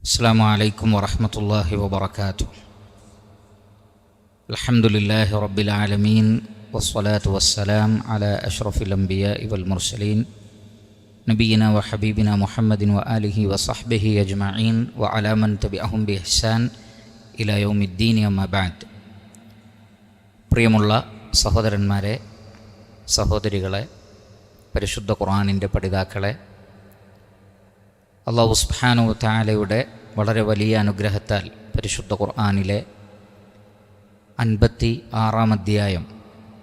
അസ്സലാമു അലൈക്കും വറഹ്മത്തുള്ളാഹി വബറകാതുഹു. അൽഹംദുലില്ലാഹി റബ്ബിൽ ആലമീൻ വസ്സലാത്തു വസ്സലാം അലാ അഷ്റഫിൽ അംബിയാഇ വൽ മുർസലീൻ നബിയിന വ ഹബീബിന മുഹമ്മദിൻ വ ആലിഹി വസഹ്ബിഹി അജ്മഈൻ വ അലാ മൻ തബിഅഹും ബിഇഹ്സാൻ ഇലാ യൗമിദ്ദീൻ അമ്മാ ബഅദ്. പ്രിയമുള്ള സഹോദരന്മാരെ, സഹോദരികളെ, പരിശുദ്ധ ഖുർആനിൻ്റെ പഠിതാക്കളെ, അല്ലാഹു സുബ്ഹാനഹു വ തആലയുടെ വളരെ വലിയ അനുഗ്രഹത്താൽ പരിശുദ്ധ ഖുർആനിലെ 56-ാം അധ്യായം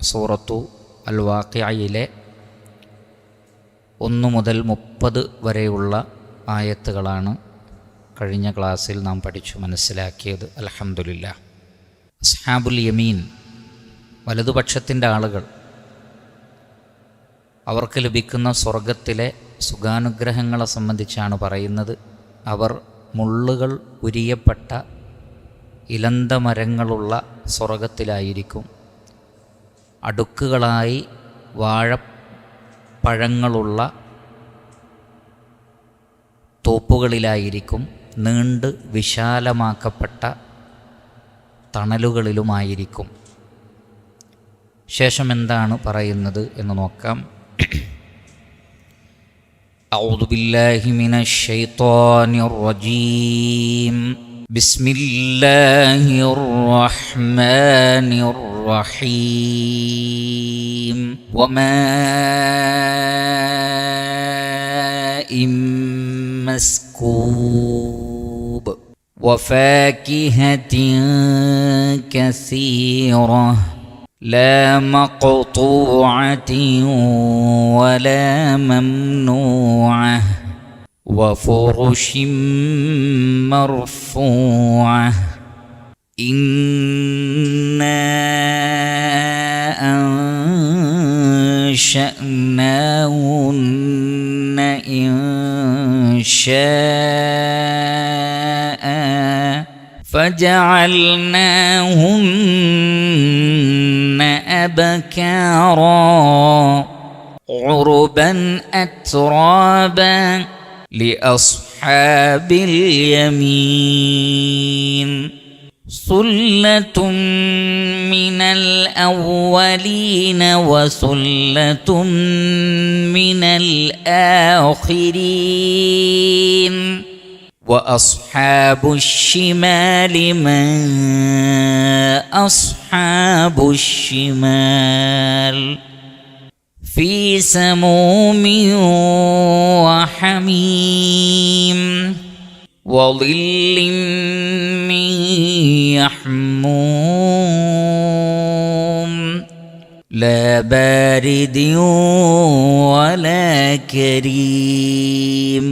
സൂറത്തു അൽ വാഖിഅയിലെ 1 മുതൽ 30 വരെയുള്ള ആയത്തുകളാണ് കഴിഞ്ഞ ക്ലാസ്സിൽ നാം പഠിച്ചു മനസ്സിലാക്കിയത്. അൽഹംദുലില്ലാഹ്. അസ്ഹാബുൽ യമീൻ, വലതുപക്ഷത്തിൻ്റെ ആളുകൾ, അവർക്ക് ലഭിക്കുന്ന സ്വർഗത്തിലെ സുഖാനുഗ്രഹങ്ങളെ സംബന്ധിച്ചാണ് പറയുന്നത്. അവർ മുള്ളുകൾ ഉരിയപ്പെട്ട ഇലന്ത മരങ്ങളുള്ള സ്വർഗത്തിലായിരിക്കും. അടുക്കുകളായി വാഴപ്പഴങ്ങളുള്ള തോപ്പുകളിലായിരിക്കും. നീണ്ട് വിശാലമാക്കപ്പെട്ട തണലുകളിലുമായിരിക്കും. ശേഷം എന്താണ് പറയുന്നത് എന്ന് നോക്കാം. أعوذ بالله من الشيطان الرجيم. بسم الله الرحمن الرحيم. وماء مسكوب وفاكهة كثيرة لا مقطوعة ولا ممنوعة وفرش مرفوعة إنا أنشأناهن إنشاء فجعلناهن أبكارا عربا أترابا لأصحاب اليمين ثلة من الأولين وثلة من الآخرين وأصحاب الشمال ما أصحاب الشمال في سموم وحميم وظل من يحموم لا بارد ولا كريم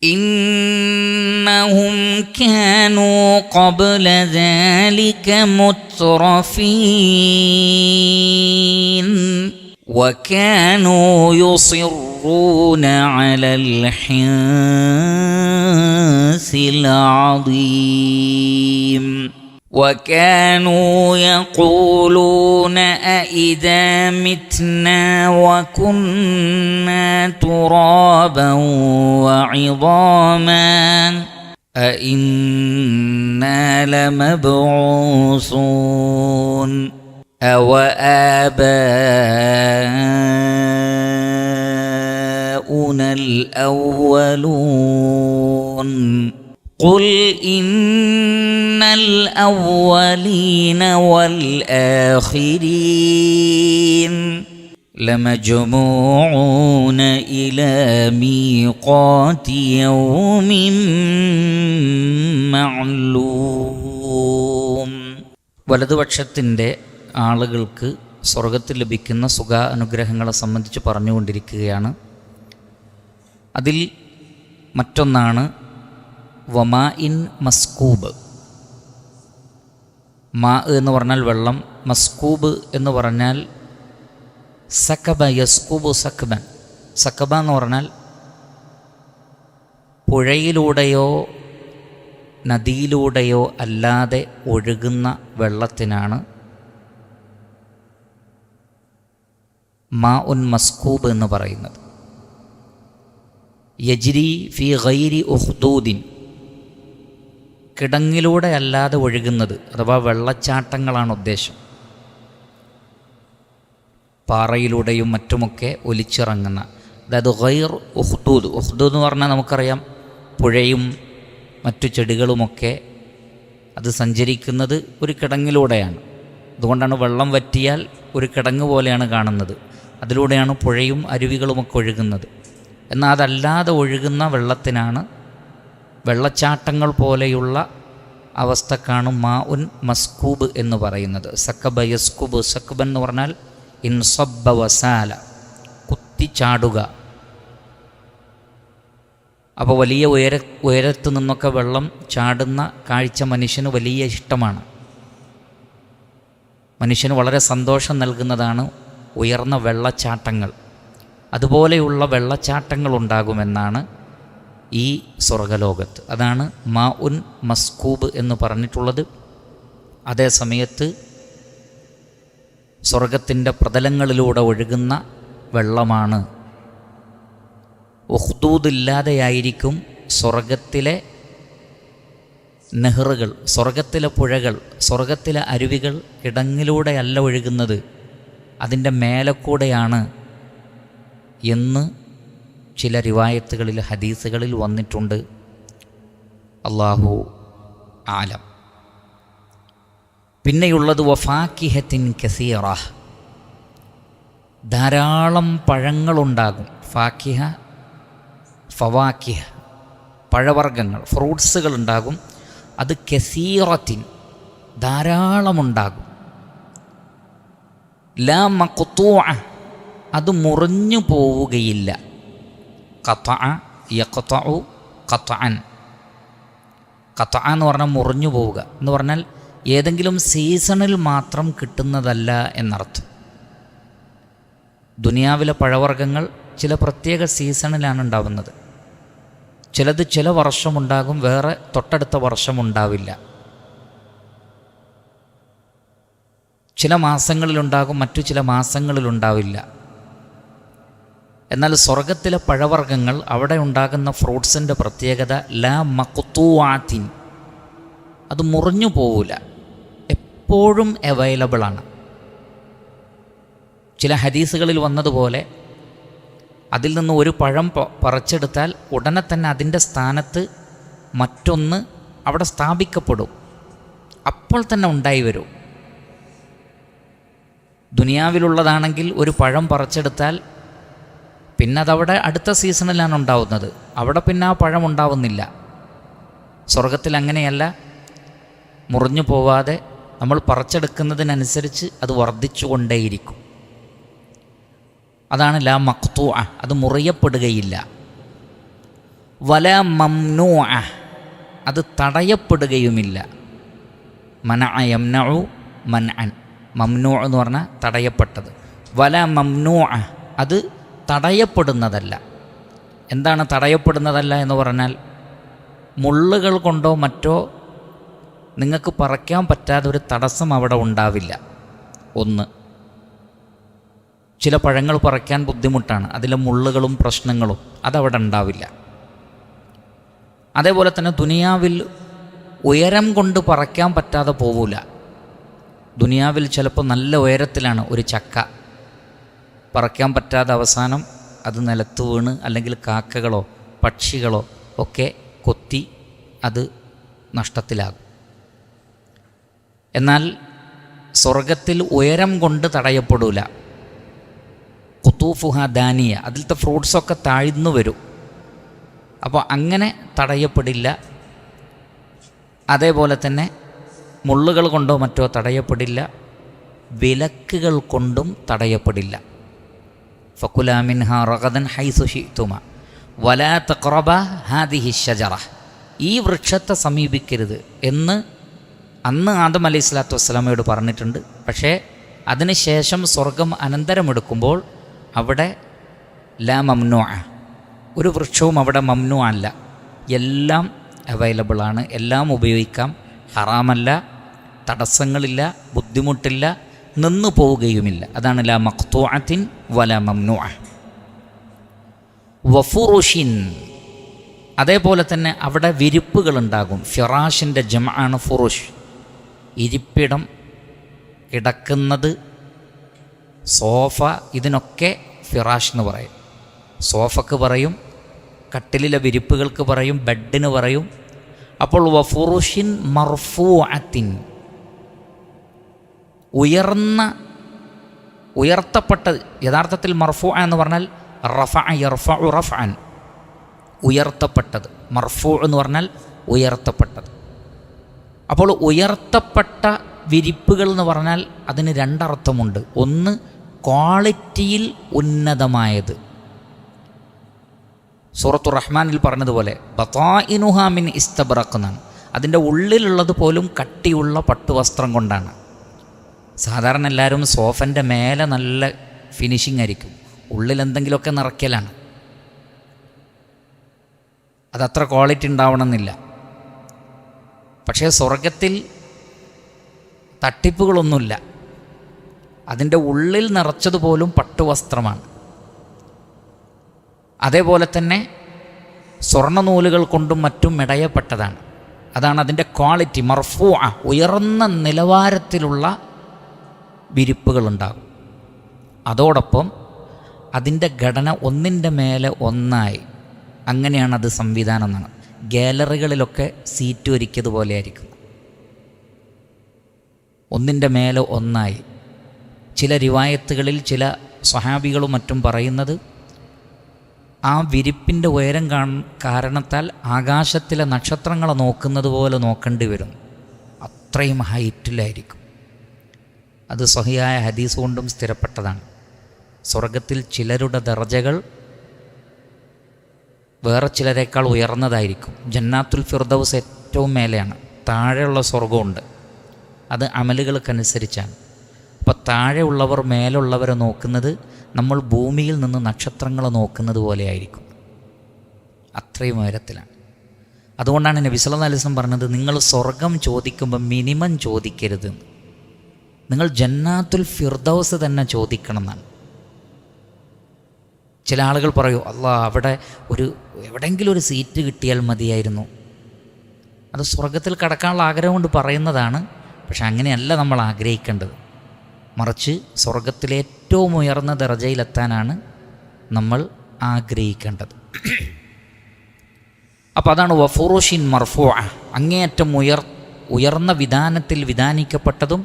إنهم كانوا قبل ذلك مترفين وكانوا يصرون على الحنث العظيم وكانوا يقولون أإذا متنا وكنا ترابا وعظاما أإنا لمبعوثون أوآباؤنا الأولون قل إن الأولين والآخرين لمجموعون إلى ميقات يوم معلوم. വലതുപക്ഷത്തിൻ്റെ ആളുകൾക്ക് സ്വർഗത്തിൽ ലഭിക്കുന്ന സുഖ അനുഗ്രഹങ്ങളെ സംബന്ധിച്ച് പറഞ്ഞുകൊണ്ടിരിക്കുകയാണ്. അതിൽ മറ്റൊന്നാണ് വമാഇൻ മസ്കൂബ്. മാ എന്ന് പറഞ്ഞാൽ വെള്ളം, മസ്കൂബ് എന്ന് പറഞ്ഞാൽ സക്കബ യസ്കൂബു സക്കബൻ. സക്കബ എന്ന് പറഞ്ഞാൽ പുഴയിലൂടെയോ നദിയിലൂടെയോ അല്ലാതെ ഒഴുകുന്ന വെള്ളത്തിനാണ് മാ ഉൻ മസ്കൂബ് എന്ന് പറയുന്നത്. യജ്രി ഫി ഗൈരി ഉഖ്ദൂദിൻ, കിടങ്ങിലൂടെ അല്ലാതെ ഒഴുകുന്നത്, അഥവാ വെള്ളച്ചാട്ടങ്ങളാണ് ഉദ്ദേശം. പാറയിലൂടെയും മറ്റുമൊക്കെ ഒലിച്ചിറങ്ങുന്ന, അതായത് ഗൈർ ഉഹ്ദൂദ്. ഉഹ്ദൂദ് എന്ന് പറഞ്ഞാൽ നമുക്കറിയാം, പുഴയും മറ്റു ചെടികളുമൊക്കെ അത് സഞ്ചരിക്കുന്നത് ഒരു കിടങ്ങിലൂടെയാണ്. അതുകൊണ്ടാണ് വെള്ളം വറ്റിയാൽ ഒരു കിടങ്ങ് പോലെയാണ് കാണുന്നത്. അതിലൂടെയാണ് പുഴയും അരുവികളുമൊക്കെ ഒഴുകുന്നത്. എന്നാൽ അതല്ലാതെ ഒഴുകുന്ന വെള്ളത്തിനാണ്, വെള്ളച്ചാട്ടങ്ങൾ പോലെയുള്ള അവസ്ഥക്കാണ് മാ ഉൻ മസ്കൂബ് എന്ന് പറയുന്നത്. സക്കബ യസ്കുബ്, സക്ബൻ എന്ന് പറഞ്ഞാൽ ഇൻസബ്ബ വസാല, കുത്തിച്ചാടുക. അപ്പോൾ വലിയ ഉയരത്ത് നിന്നൊക്കെ വെള്ളം ചാടുന്ന കാഴ്ച മനുഷ്യന് വലിയ ഇഷ്ടമാണ്. മനുഷ്യന് വളരെ സന്തോഷം നൽകുന്നതാണ് ഉയർന്ന വെള്ളച്ചാട്ടങ്ങൾ. അതുപോലെയുള്ള വെള്ളച്ചാട്ടങ്ങൾ ഉണ്ടാകുമെന്നാണ് ഈ സ്വർഗലോകത്ത്. അതാണ് മാ ഉൻ മസ്കൂബ് എന്ന് പറഞ്ഞിട്ടുള്ളത്. അതേ സമയത്ത് സ്വർഗത്തിൻ്റെ പ്രതലങ്ങളിലൂടെ ഒഴുകുന്ന വെള്ളമാണ്. ഉഹ്ദൂദില്ലാതെയായിരിക്കും സ്വർഗത്തിലെ നെഹ്റുകൾ, സ്വർഗത്തിലെ പുഴകൾ, സ്വർഗത്തിലെ അരുവികൾ കിടങ്ങിലൂടെയല്ല ഒഴുകുന്നത്, അതിൻ്റെ മേലക്കൂടെയാണ് എന്ന് ചില റിവായത്തുകളിൽ, ഹദീസുകളിൽ വന്നിട്ടുണ്ട്. അല്ലാഹു ആലം. പിന്നെയുള്ളത് വഫാക്കിഹത്തിൻ കസീറ, ധാരാളം പഴങ്ങളുണ്ടാകും. ഫാക്കിഹ, ഫവാക്കിഹ, പഴവർഗ്ഗങ്ങൾ, ഫ്രൂട്ട്സുകൾ ഉണ്ടാകും. അത് കസീറത്തിൻ, ധാരാളമുണ്ടാകും. ലാ മഖ്തൂഅ, അത് മുറിഞ്ഞു പോവുകയില്ല. ഖതഅ യഖ്തഉ ഖത്അൻ, ഖതഅ എന്ന് പറഞ്ഞാൽ മുറിഞ്ഞു പോവുക എന്ന് പറഞ്ഞാൽ ഏതെങ്കിലും സീസണിൽ മാത്രം കിട്ടുന്നതല്ല എന്നർത്ഥം. ദുനിയാവിലെ പഴവർഗ്ഗങ്ങൾ ചില പ്രത്യേക സീസണിലാണ് ഉണ്ടാവുന്നത്. ചിലത് ചില വർഷമുണ്ടാകും, വേറെ തൊട്ടടുത്ത വർഷമുണ്ടാവില്ല. ചില മാസങ്ങളിലുണ്ടാകും, മറ്റു ചില മാസങ്ങളിലുണ്ടാവില്ല. എന്നാൽ സ്വർഗത്തിലെ പഴവർഗ്ഗങ്ങൾ, അവിടെ ഉണ്ടാകുന്ന ഫ്രൂട്ട്സിൻ്റെ പ്രത്യേകത ലാ മഖ്തൂഅത്തിൻ, അത് മുറിഞ്ഞു പോവില്ല, എപ്പോഴും അവൈലബിളാണ്. ചില ഹദീസുകളിൽ വന്നതുപോലെ അതിൽ നിന്ന് ഒരു പഴം പറിച്ചെടുത്താൽ ഉടനെ തന്നെ അതിൻ്റെ സ്ഥാനത്ത് മറ്റൊന്ന് അവിടെ സ്ഥാപിക്കപ്പെടും, അപ്പോൾ തന്നെ ഉണ്ടായി വരും. ദുനിയാവിലുള്ളതാണെങ്കിൽ ഒരു പഴം പറിച്ചെടുത്താൽ പിന്നെ അതവിടെ അടുത്ത സീസണിലാണ് ഉണ്ടാവുന്നത്, അവിടെ പിന്നെ ആ പഴം ഉണ്ടാവുന്നില്ല. സ്വർഗത്തിൽ അങ്ങനെയല്ല, മുറിഞ്ഞു പോവാതെ നമ്മൾ പറിച്ചെടുക്കുന്നതിനനുസരിച്ച് അത് വർദ്ധിച്ചു കൊണ്ടേയിരിക്കും. അതാണ് ലാ മഖ്തൂഅ, അത് മുറിയപ്പെടുകയില്ല. വല മംനൂഅ, അത് തടയപ്പെടുകയുമില്ല. മനഅ യംനഉ മൻഅൻ, മംനൂ എന്ന് പറഞ്ഞാൽ തടയപ്പെട്ടത്. വല മംനൂഅ, അത് തടയപ്പെടുന്നതല്ല. എന്താണ് തടയപ്പെടുന്നതല്ല എന്ന് പറഞ്ഞാൽ, മുള്ളുകൾ കൊണ്ടോ മറ്റോ നിങ്ങൾക്ക് പറിക്കാൻ പറ്റാതെ ഒരു തടസ്സം അവിടെ ഉണ്ടാവില്ല. ഒന്ന്, ചില പഴങ്ങൾ പറിക്കാൻ ബുദ്ധിമുട്ടാണ്, അതിലെ മുള്ളുകളും പ്രശ്നങ്ങളും, അതവിടെ ഉണ്ടാവില്ല. അതേപോലെ തന്നെ ദുനിയാവിൽ ഉയരം കൊണ്ട് പറിക്കാൻ പറ്റാതെ പോവില്ല. ദുനിയാവിൽ ചിലപ്പോൾ നല്ല ഉയരത്തിലാണ് ഒരു ചക്ക, പറിക്കാൻ പറ്റാതെ അവസാനം അത് നിലത്ത് വീണ് അല്ലെങ്കിൽ കാക്കകളോ പക്ഷികളോ ഒക്കെ കൊത്തി അത് നഷ്ടത്തിലാകും. എന്നാൽ സ്വർഗത്തിൽ ഉയരം കൊണ്ട് തടയപ്പെടില്ല. ഖുതൂഫുഹ ദാനിയ, അതിലത്തെ ഫ്രൂട്ട്സൊക്കെ താഴ്ന്നു വരും, അപ്പോൾ അങ്ങനെ തടയപ്പെടില്ല. അതേപോലെ തന്നെ മുള്ളുകൾ കൊണ്ടോ മറ്റോ തടയപ്പെടില്ല, വിലക്കുകൾ കൊണ്ടും തടയപ്പെടില്ല. ഫകുലാ മിൻഹാ റഗദൻ ഹൈസു ശിഅ്തുമ വലാ തഖറബ ഹാദിഹി ഷജറ, ഈ വൃക്ഷത്തെ സമീപിക്കരുത് എന്ന് അന്ന് ആദം അലൈഹി സ്വലാത്തു വസ്സലാമയോട് പറഞ്ഞിട്ടുണ്ട്. പക്ഷേ അതിനുശേഷം സ്വർഗം അനന്തരമെടുക്കുമ്പോൾ അവിടെ ലാ മംനൂഅ, ഒരു വൃക്ഷവും അവിടെ മംനൂ അല്ല, എല്ലാം അവൈലബിളാണ്, എല്ലാം ഉപയോഗിക്കാം, ഹറാമല്ല, തടസ്സങ്ങളില്ല, ബുദ്ധിമുട്ടില്ല, നിന്നു പോവുകയുമില്ല. അതാണ് ലാ മഖ്തൂഅത്തിൻ വലാ മംനൂഅ. വഫുറുഷിൻ, അതേപോലെ തന്നെ അവിടെ വിരിപ്പുകളുണ്ടാകും. ഫിറാഷിൻ്റെ ജംആണ് ഫുറുഷ്. ഇരിപ്പിടം, കിടക്കുന്നത്, സോഫ, ഇതിനൊക്കെ ഫിറാഷ് എന്ന് പറയും. സോഫക്ക് പറയും, കട്ടിലിലെ വിരിപ്പുകൾക്ക് പറയും, ബെഡിന് പറയും. അപ്പോൾ വഫുറുഷിൻ മർഫൂഅത്തിൻ, ഉയർത്തപ്പെട്ട, യഥാർത്ഥത്തിൽ മർഫൂഅ എന്ന് പറഞ്ഞാൽ റഫഅ യർഫഉ റഫഅൻ, ഉയർത്തപ്പെട്ടത്. മർഫൂ എന്ന് പറഞ്ഞാൽ ഉയർത്തപ്പെട്ടത്. അപ്പോൾ ഉയർത്തപ്പെട്ട വിരിപ്പുകൾ എന്ന് പറഞ്ഞാൽ അതിന് രണ്ടർത്ഥമുണ്ട്. ഒന്ന്, ക്വാളിറ്റിയിൽ ഉന്നതമായത്. സൂറത്തു റഹ്മാനിൽ പറഞ്ഞതുപോലെ ബതാഇനുഹാ മിൻ ഇസ്തബ്റഖ് എന്നാണ്. അതിൻ്റെ ഉള്ളിലുള്ളത് പോലും കട്ടിയുള്ള പട്ടുവസ്ത്രം കൊണ്ടാണ്. സാധാരണ എല്ലാവരും സോഫൻ്റെ മേലെ നല്ല ഫിനിഷിംഗ് ആയിരിക്കും, ഉള്ളിൽ എന്തെങ്കിലുമൊക്കെ നിറയ്ക്കലാണ്. അതത്ര ക്വാളിറ്റി ഉണ്ടാവണമെന്നില്ല. പക്ഷേ സ്വർഗത്തിൽ തട്ടിപ്പുകളൊന്നുമില്ല. അതിൻ്റെ ഉള്ളിൽ നിറച്ചതുപോലും പട്ടുവസ്ത്രമാണ്. അതേപോലെ തന്നെ സ്വർണ്ണനൂലുകൾ കൊണ്ടും മറ്റും മെടയപ്പെട്ടതാണ്. അതാണ് അതിൻ്റെ ക്വാളിറ്റി. മർഫൂഅ, ഉയർന്ന നിലവാരത്തിലുള്ള വിരിപ്പുകളുണ്ടാകും. അതോടൊപ്പം അതിൻ്റെ ഘടന ഒന്നിൻ്റെ മേലെ ഒന്നായി, അങ്ങനെയാണ് അത് സംവിധാനം എന്നാണ്. ഗാലറികളിലൊക്കെ സീറ്റ് ഒരുക്കിയതുപോലെ ആയിരിക്കും, ഒന്നിൻ്റെ മേലെ ഒന്നായി. ചില റിവായത്തുകളിൽ ചില സ്വഹാബികളും മറ്റും പറയുന്നത് ആ വിരിപ്പിൻ്റെ ഉയരം കാരണത്താൽ ആകാശത്തിലെ നക്ഷത്രങ്ങളെ നോക്കുന്നത് പോലെ നോക്കേണ്ടി വരും, അത്രയും ഹൈറ്റിലായിരിക്കും. അത് സ്വഹിയായ ഹദീസ് കൊണ്ടും സ്ഥിരപ്പെട്ടതാണ്. സ്വർഗത്തിൽ ചിലരുടെ ദർജകൾ വേറെ ചിലരേക്കാൾ ഉയർന്നതായിരിക്കും. ജന്നാത്തുൽ ഫിർദൗസ് ഏറ്റവും മേലെയാണ്. താഴെയുള്ള സ്വർഗമുണ്ട്, അത് അമലുകൾക്കനുസരിച്ചാണ്. അപ്പോൾ താഴെയുള്ളവർ മേലുള്ളവരെ നോക്കുന്നത് നമ്മൾ ഭൂമിയിൽ നിന്ന് നക്ഷത്രങ്ങളെ നോക്കുന്നത് പോലെ ആയിരിക്കും, അത്രയും ഉയരത്തിലാണ്. അതുകൊണ്ടാണ് നബി സല്ലല്ലാഹു അലൈഹി വസല്ലം പറഞ്ഞത്, നിങ്ങൾ സ്വർഗം ചോദിക്കുമ്പോൾ മിനിമം ചോദിക്കരുത്, നിങ്ങൾ ജന്നാത്തുൽ ഫിർദൗസ് തന്നെ ചോദിക്കണം എന്നാണ്. ചില ആളുകൾ പറയും, അല്ലാ അവിടെ എവിടെയെങ്കിലും ഒരു സീറ്റ് കിട്ടിയാൽ മതിയായിരുന്നു. അത് സ്വർഗത്തിൽ കടക്കാനുള്ള ആഗ്രഹം കൊണ്ട് പറയുന്നതാണ്. പക്ഷെ അങ്ങനെയല്ല നമ്മൾ ആഗ്രഹിക്കേണ്ടത്. മറിച്ച് സ്വർഗത്തിലെ ഏറ്റവും ഉയർന്ന ദർജയിലെത്താനാണ് നമ്മൾ ആഗ്രഹിക്കേണ്ടത്. അപ്പോൾ അതാണ് വഫുറുഷിൻ മർഫൂഅ, അങ്ങേയറ്റം ഉയർന്ന വിധാനത്തിൽ വിധാനിക്കപ്പെട്ടതും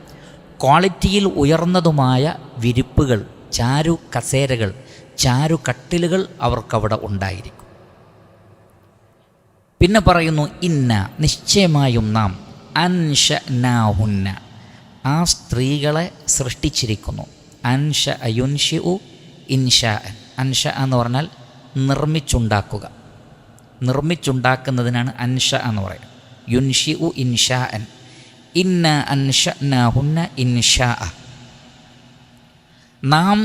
ക്വാളിറ്റിയിൽ ഉയർന്നതുമായ വിരിപ്പുകൾ, ചാരു കസേരകൾ, ചാരു കട്ടിലുകൾ അവർക്കവിടെ ഉണ്ടായിരിക്കും. പിന്നെ പറയുന്നു, ഇന്ന, നിശ്ചയമായും നാം, അൻശഅനാഹുന്ന, ആ സ്ത്രീകളെ സൃഷ്ടിച്ചിരിക്കുന്നു. അൻഷ യുൻഷിഉ ഇൻഷാഅൻ, അൻഷ എന്ന് പറഞ്ഞാൽ നിർമ്മിച്ചുണ്ടാക്കുക, നിർമ്മിച്ചുണ്ടാക്കുന്നതിനാണ് അൻഷ എന്ന് പറയുന്നത്. യുൻഷിഉ ഇൻഷാഅൻ, ഇന്ന അൻഷഅനാഹുന്ന ഇൻഷാഅ. നാം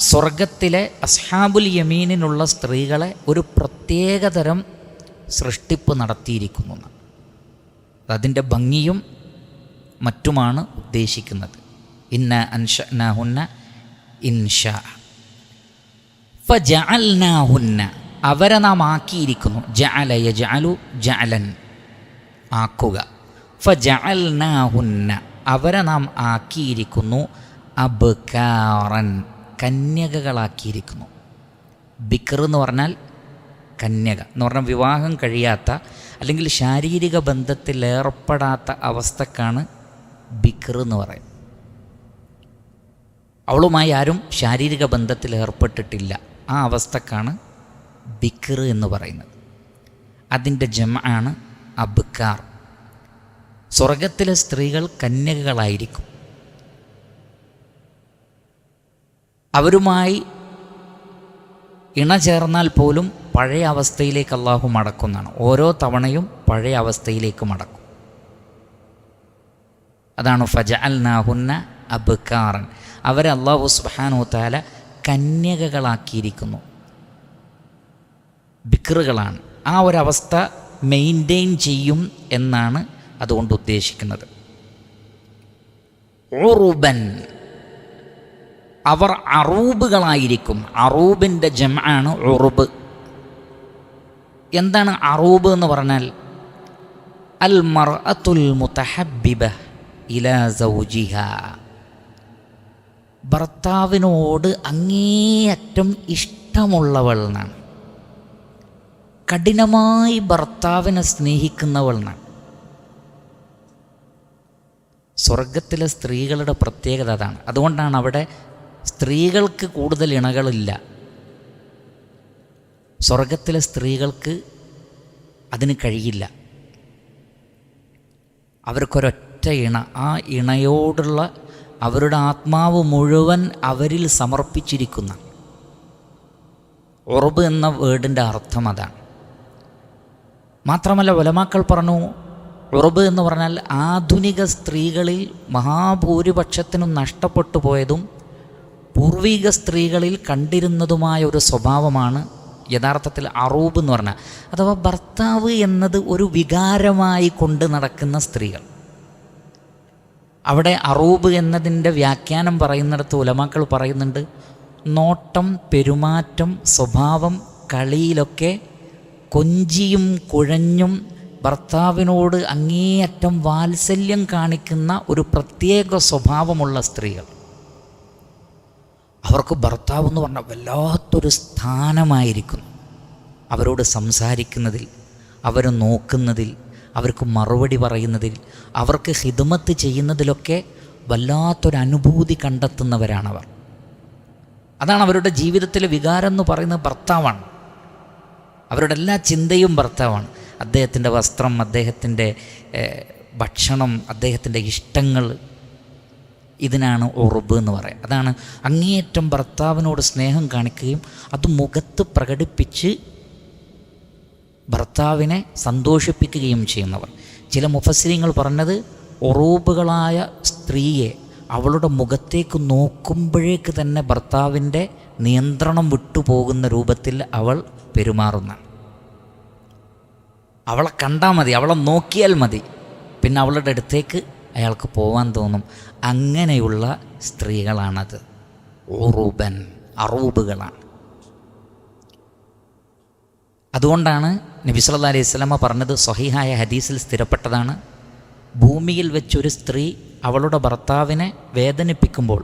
സ്വർഗത്തിലെ അസ്ഹാബുൽ യമീനിനുള്ള സ്ത്രീകളെ ഒരു പ്രത്യേകതരം സൃഷ്ടിപ്പ് നടത്തിയിരിക്കുന്നു. അതിൻ്റെ ഭംഗിയും മറ്റുമാണ് ഉദ്ദേശിക്കുന്നത്. ഇന്ന അൻഷഅനാഹുന്ന ഇൻഷാഅ. ഫജഅൽനാഹുന്ന, അവരെ നാം ആക്കിയിരിക്കുന്നു. ജഅല യജഅലു ജഅലൻ, ആക്കുക. ഫജഅൽനാഹുന്ന, അവരെ നാം ആക്കിയിരിക്കുന്നു. അബ്കാറൻ, കന്യകകളാക്കിയിരിക്കുന്നു. ബിക്ർ എന്ന് പറഞ്ഞാൽ കന്യക എന്ന് പറഞ്ഞാൽ വിവാഹം കഴിയാത്ത അല്ലെങ്കിൽ ശാരീരിക ബന്ധത്തിൽ ഏർപ്പെടാത്ത അവസ്ഥക്കാണ് ബിക്ർ എന്ന് പറയും. അവളുമായി ആരും ശാരീരിക ബന്ധത്തിൽ ഏർപ്പെട്ടിട്ടില്ല, ആ അവസ്ഥക്കാണ് ബിക്ർ എന്ന് പറയുന്നത്. അതിൻ്റെ ജംആണ് അബ്കാർ. സ്വർഗത്തിലെ സ്ത്രീകൾ കന്യകകളായിരിക്കും. അവരുമായി ഇണചേർന്നാൽ പോലും പഴയ അവസ്ഥയിലേക്ക് അള്ളാഹു മടക്കുന്നതാണ്. ഓരോ തവണയും പഴയ അവസ്ഥയിലേക്ക് മടക്കും. അതാണ് ഫജഅൽനാഹുന്ന അബ്കാറൻ, അവരെ അള്ളാഹു സുബ്ഹാനഹു വതആല കന്യകകളാക്കിയിരിക്കുന്നു, ബിക്റുകളാണ്. ആ ഒരവസ്ഥ മെയിൻറ്റെയിൻ ചെയ്യും എന്നാണ് അതുകൊണ്ട് ഉദ്ദേശിക്കുന്നത്. ഉറുബൻ, അവർ അറൂബുകളായിരിക്കും. അറൂബിൻ്റെ ജംആണ് ഉറുബ്. എന്താണ് അറൂബ് എന്ന് പറഞ്ഞാൽ? അൽ മർഅത്തുൽ മുതഹബ്ബിബ ഇലാ സൗജിഹ, ഭർത്താവിനോട് അങ്ങേയറ്റം ഇഷ്ടമുള്ളവൾ എന്നാണ്. കഠിനമായി ഭർത്താവിനെ സ്നേഹിക്കുന്നവൾ എന്നാണ്. സ്വർഗത്തിലെ സ്ത്രീകളുടെ പ്രത്യേകത അതാണ്. അതുകൊണ്ടാണ് അവിടെ സ്ത്രീകൾക്ക് കൂടുതൽ ഇണകളില്ല. സ്വർഗത്തിലെ സ്ത്രീകൾക്ക് അതിന് കഴിയില്ല. അവർക്കൊരൊറ്റ ഇണ, ആ ഇണയോടുള്ള അവരുടെ ആത്മാവ് മുഴുവൻ അവരിൽ സമർപ്പിച്ചിരിക്കുന്ന. ഉറബ് എന്ന വേർഡിൻ്റെ അർത്ഥം അതാണ്. മാത്രമല്ല ഉലമാക്കൾ പറഞ്ഞു, ഉറബ് എന്ന് പറഞ്ഞാൽ ആധുനിക സ്ത്രീകളിൽ മഹാഭൂരിപക്ഷത്തിനും നഷ്ടപ്പെട്ടു പോയതും പൂർവിക സ്ത്രീകളിൽ കണ്ടിരുന്നതുമായ ഒരു സ്വഭാവമാണ് യഥാർത്ഥത്തിൽ അറൂബ് എന്ന് പറഞ്ഞാൽ. അഥവാ ഭർത്താവ് എന്നത് ഒരു വികാരമായി കൊണ്ട് നടക്കുന്ന സ്ത്രീകൾ. അവിടെ അറൂബ് എന്നതിൻ്റെ വ്യാഖ്യാനം പറയുന്നിടത്ത് ഉലമാക്കൾ പറയുന്നുണ്ട്, നോട്ടം, പെരുമാറ്റം, സ്വഭാവം, കളിയിലൊക്കെ കൊഞ്ചിയും കുഴഞ്ഞും ഭർത്താവിനോട് അങ്ങേയറ്റം വാത്സല്യം കാണിക്കുന്ന ഒരു പ്രത്യേക സ്വഭാവമുള്ള സ്ത്രീകൾ. അവർക്ക് ഭർത്താവ് എന്ന് പറഞ്ഞാൽ വല്ലാത്തൊരു സ്ഥാനമായിരിക്കുന്നു. അവരോട് സംസാരിക്കുന്നതിൽ, അവരെ നോക്കുന്നതിൽ, അവർക്ക് മറുപടി പറയുന്നതിൽ, അവർക്ക് ഖിദ്മത്ത് ചെയ്യുന്നതിലൊക്കെ വല്ലാത്തൊരനുഭൂതി കണ്ടെത്തുന്നവരാണവർ. അതാണ് അവരുടെ ജീവിതത്തിലെ വികാരം എന്ന് പറയുന്നത് ഭർത്താവാണ്. അവരുടെ എല്ലാ ചിന്തയും ഭർത്താവാണ്. അദ്ദേഹത്തിൻ്റെ വസ്ത്രം, അദ്ദേഹത്തിൻ്റെ ഭക്ഷണം, അദ്ദേഹത്തിൻ്റെ ഇഷ്ടങ്ങൾ, ഇതിനാണ് ഉറുബ് എന്ന് പറയുക. അതാണ് അങ്ങേയറ്റം ഭർത്താവിനോട് സ്നേഹം കാണിക്കുകയും അത് മുഖത്ത് പ്രകടിപ്പിച്ച് ഭർത്താവിനെ സന്തോഷിപ്പിക്കുകയും ചെയ്യുന്നവർ. ചില മുഫസ്സിരീങ്ങൾ പറഞ്ഞത്, ഉറൂബുകളായ സ്ത്രീയെ അവളുടെ മുഖത്തേക്ക് നോക്കുമ്പോഴേക്ക് തന്നെ ഭർത്താവിൻ്റെ നിയന്ത്രണം വിട്ടുപോകുന്ന രൂപത്തിൽ അവൾ പെരുമാറുന്ന. അവളെ കണ്ടാൽ മതി, അവളെ നോക്കിയാൽ മതി, പിന്നെ അവളുടെ അടുത്തേക്ക് അയാൾക്ക് പോവാൻ തോന്നും. അങ്ങനെയുള്ള സ്ത്രീകളാണത്. ഉറൂബൻ, അറൂബുകളാണ്. അതുകൊണ്ടാണ് നബി സല്ലല്ലാഹു അലൈഹി വസല്ലമ പറഞ്ഞത്, സ്വഹീഹായ ഹദീസിൽ സ്ഥിരപ്പെട്ടതാണ്, ഭൂമിയിൽ വെച്ചൊരു സ്ത്രീ അവളുടെ ഭർത്താവിനെ വേദനിപ്പിക്കുമ്പോൾ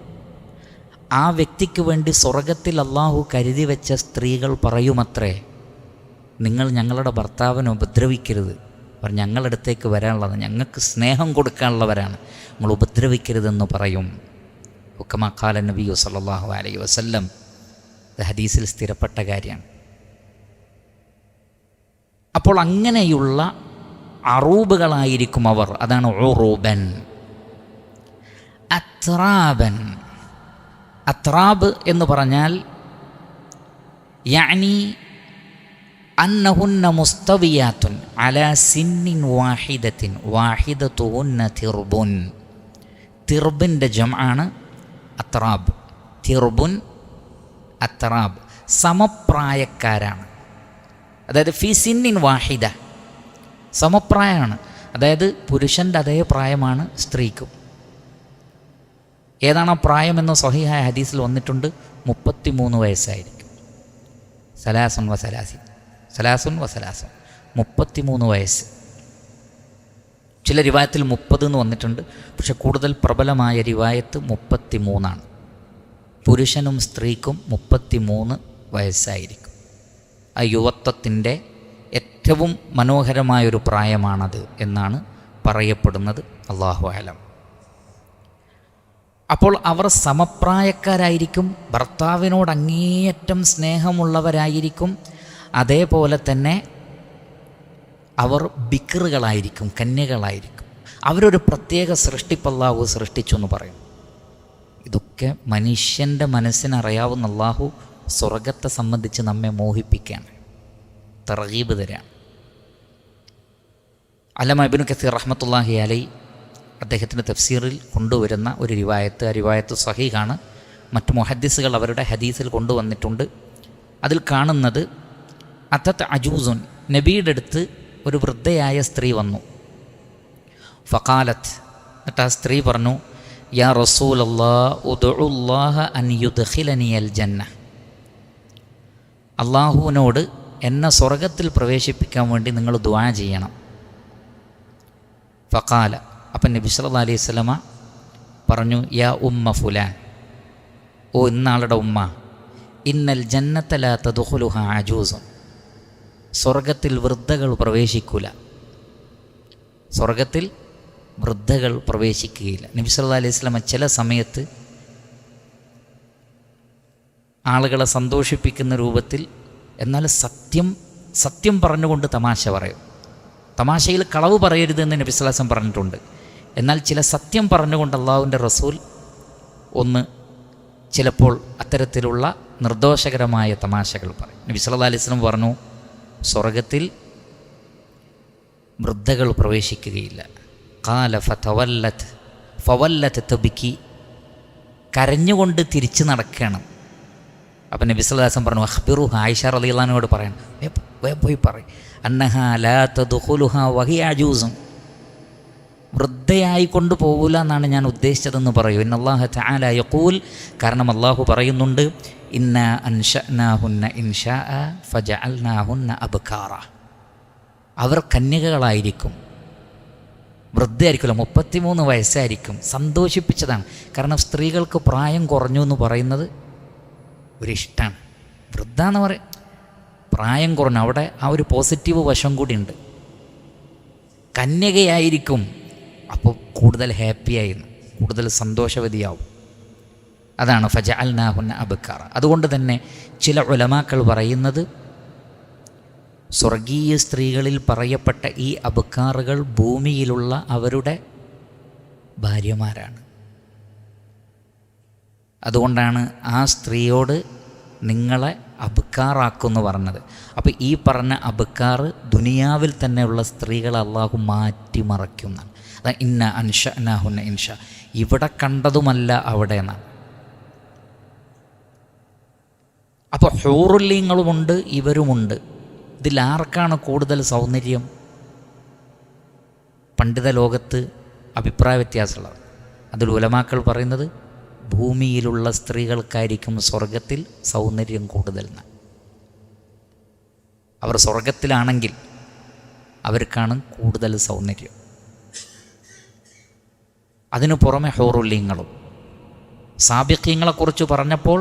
ആ വ്യക്തിക്ക് വേണ്ടി സ്വർഗത്തിൽ അള്ളാഹു കരുതി വെച്ച സ്ത്രീകൾ പറയുമത്രേ, നിങ്ങൾ ഞങ്ങളുടെ ഭർത്താവിനെ ഉപദ്രവിക്കരുത്, അവർ ഞങ്ങളുടെ അടുത്തേക്ക് വരാനുള്ളത്, ഞങ്ങൾക്ക് സ്നേഹം കൊടുക്കാനുള്ളവരാണ്, നമ്മൾ ഉപദ്രവിക്കരുതെന്ന് പറയും. ഹുക്കമാ ഖാല നബിയു സല്ലല്ലാഹു അലൈഹി വസല്ലം. ഇത് ഹദീസിൽ സ്ഥിരപ്പെട്ട കാര്യമാണ്. അപ്പോൾ അങ്ങനെയുള്ള അറൂബുകളായിരിക്കും അവർ. അതാണ് ഉറൂബൻ. അത്രാബൻ, അത്രാബ് എന്ന് പറഞ്ഞാൽ യാനി അന്നഹുന്ന മുസ്തവിയാത്തുൻ അലാ സിന്നിൻ വാഹിദത്തിൻ വാഹിദത്തുഹുന്ന തിർബുൻ. തിർബിൻ്റെ ജംആണ് അത്രാബ്. തിർബുൻ, അത്രാബ്, സമപ്രായക്കാരാണ്. അതായത് ഫി സിന്നിൻ വാഹിദ, സമപ്രായമാണ്. അതായത് പുരുഷൻ്റെ അതേ പ്രായമാണ് സ്ത്രീക്കും. ഏതാണ് ആ പ്രായമെന്ന് സ്വഹീഹായ ഹദീസിൽ വന്നിട്ടുണ്ട്. 33 വയസ്സായിരിക്കും. സലാസുൻ വസലാസിൻ, 33 വയസ്സ്. ചില റിവായത്തിൽ 30 എന്ന് വന്നിട്ടുണ്ട്. പക്ഷെ കൂടുതൽ പ്രബലമായ റിവായത്ത് 33 പുരുഷനും സ്ത്രീക്കും 33 വയസ്സായിരിക്കും. ആ യുവത്വത്തിൻ്റെ ഏറ്റവും മനോഹരമായൊരു പ്രായമാണത് എന്നാണ് പറയപ്പെടുന്നത്. അല്ലാഹു അലം. അപ്പോൾ അവർ സമപ്രായക്കാരായിരിക്കും, ഭർത്താവിനോട് അങ്ങേയറ്റം സ്നേഹമുള്ളവരായിരിക്കും. അതേപോലെ തന്നെ അവർ ബിക്റുകളായിരിക്കും, കന്യകളായിരിക്കും. അവരൊരു പ്രത്യേക സൃഷ്ടിപ്പ് അല്ലാഹു സൃഷ്ടിച്ചു എന്ന് പറയും. ഇതൊക്കെ മനുഷ്യൻ്റെ മനസ്സിനറിയാവുന്ന അല്ലാഹു സ്വർഗത്തെ സംബന്ധിച്ച് നമ്മെ മോഹിപ്പിക്കുകയാണ്, തർഗീബ് തരാണ്. അല്ലമ ഇബ്നു കസീർ റഹ്മത്തുള്ളാഹി അലൈഹി അദ്ദേഹത്തിൻ്റെ തഫ്സീറിൽ കൊണ്ടുവരുന്ന ഒരു റിവായത്ത്, ആ റിവായത്ത് സഹീഹാണ്. മറ്റ് മുഹദ്ദിസുകൾ അവരുടെ ഹദീസിൽ കൊണ്ടുവന്നിട്ടുണ്ട്. അതിൽ കാണുന്നത്, അത്തത്ത് അജൂസുൻ, നബിയുടെ അടുത്ത് ഒരു വൃദ്ധയായ സ്ത്രീ വന്നു. ഫഖാലത്ത്, എന്നിട്ട് ആ സ്ത്രീ പറഞ്ഞു, യാ റസൂലല്ലാഹ് ഉദ്ഉല്ലാഹ അൻ യുദ്ഖിലനിയൽ ജന്ന. അള്ളാഹുവിനോട് എന്നെ സ്വർഗത്തിൽ പ്രവേശിപ്പിക്കാൻ വേണ്ടി നിങ്ങൾ ദുആ ചെയ്യണം. ഫഖാല, അപ്പം നബി സല്ലല്ലാഹു അലൈഹി വസല്ലമ പറഞ്ഞു, യാ ഉമ്മ ഫുലാൻ, ഓ ഇന്നാളുടെ ഉമ്മ, ഇന്നൽ ജന്നത ലാ തദ്ഖുലുഹാ അജൂസുൻ, സ്വർഗത്തിൽ വൃദ്ധകൾ പ്രവേശിക്കൂല, സ്വർഗത്തിൽ വൃദ്ധകൾ പ്രവേശിക്കുകയില്ല. നബി സല്ലല്ലാഹു അലൈഹി വസല്ലമ ചില സമയത്ത് ആളുകളെ സന്തോഷിപ്പിക്കുന്ന രൂപത്തിൽ, എന്നാൽ സത്യം പറഞ്ഞുകൊണ്ട് തമാശ പറയും. തമാശയിൽ കളവ് പറയരുതെന്ന് നബി സല്ലല്ലാഹു അലൈഹി വസല്ലം പറഞ്ഞിട്ടുണ്ട്. എന്നാൽ ചില സത്യം പറഞ്ഞുകൊണ്ട് അള്ളാഹുവിൻ്റെ റസൂൽ ചിലപ്പോൾ അത്തരത്തിലുള്ള നിർദോഷകരമായ തമാശകൾ പറയും. നബി സല്ലല്ലാഹു അലൈഹി വസല്ലം പറഞ്ഞു, സ്വർഗത്തിൽ വൃദ്ധകൾ പ്രവേശിക്കുകയില്ല. ഖാല ഫവല്ലത് തബ്കി, കരഞ്ഞുകൊണ്ട് തിരിച്ചു നടക്കണം. അപ്പം നബി സല്ലല്ലാഹു അലൈഹി വസല്ലം പറഞ്ഞു, അഖ്ബിറു, ആയിഷ റളിയല്ലാഹു അൻഹയോട് പറയണം, പോയി പറയും, അന്നഹാ ലാ തദ്ഖുലുഹാ വഹിയ അജൂസുൻ, വൃദ്ധയായി കൊണ്ടുപോകില്ല എന്നാണ് ഞാൻ ഉദ്ദേശിച്ചതെന്ന് പറയൂ. ഇന്നല്ലാഹ തആല യഖൂൽ, കാരണം അള്ളാഹു പറയുന്നുണ്ട്, ഇന്നാ അൻശഅനാഹുന്ന ഇൻശാഅ ഫജഅൽനാഹുന്ന അബ്കാറ, അവർ കന്യകകളായിരിക്കും, വൃദ്ധയായിരിക്കില്ല, 33 വയസ്സായിരിക്കും. സന്തോഷിപ്പിച്ചതാണ്. കാരണം സ്ത്രീകൾക്ക് പ്രായം കുറഞ്ഞു എന്ന് പറയുന്നത് ഒരിഷ്ടമാണ്. വൃദ്ധ എന്ന് പറയും, പ്രായം കുറഞ്ഞു, അവിടെ ആ ഒരു പോസിറ്റീവ് വശം കൂടി ഉണ്ട്. കന്യകയായിരിക്കും, അപ്പോൾ കൂടുതൽ ഹാപ്പിയായിരുന്നു, കൂടുതൽ സന്തോഷവതിയാവും. അതാണ് ഫജഅൽനാഹുന്ന അബ്കാറ. അതുകൊണ്ട് തന്നെ ചില ഉലമാക്കൾ പറയുന്നത്, സ്വർഗീയ സ്ത്രീകളിൽ പറയപ്പെട്ട ഈ അബ്കാറുകൾ ഭൂമിയിലുള്ള അവരുടെ ഭാര്യമാരാണ്. അതുകൊണ്ടാണ് ആ സ്ത്രീയോട് നിങ്ങളെ അബ്കാറാക്കുമെന്ന് പറഞ്ഞത്. അപ്പോൾ ഈ പറഞ്ഞ അബ്കാർ ദുനിയാവിൽ തന്നെയുള്ള സ്ത്രീകളെ അള്ളാഹു മാറ്റിമറയ്ക്കുന്നതാണ്. അതാ ഇന്ന അൻശഅനാഹുന്ന ഇൻഷ, ഇവിടെ കണ്ടതുമല്ല അവിടെ എന്നാണ്. അപ്പോൾ ഹൂറുല്ലീങ്ങളുമുണ്ട്, ഇവരുമുണ്ട്. ഇതിലാർക്കാണ് കൂടുതൽ സൗന്ദര്യം? പണ്ഡിത ലോകത്ത് അഭിപ്രായ വ്യത്യാസമുള്ളത്. അതിൽ ഉലമാക്കൾ പറയുന്നത് ഭൂമിയിലുള്ള സ്ത്രീകൾക്കായിരിക്കും സ്വർഗത്തിൽ സൗന്ദര്യം കൂടുതൽ. അവർ സ്വർഗത്തിലാണെങ്കിൽ അവർക്കാണ് കൂടുതൽ സൗന്ദര്യം. അതിനു പുറമെ ഹൂറുല്ലീങ്ങളും. സാബിഖീങ്ങളെക്കുറിച്ച് പറഞ്ഞപ്പോൾ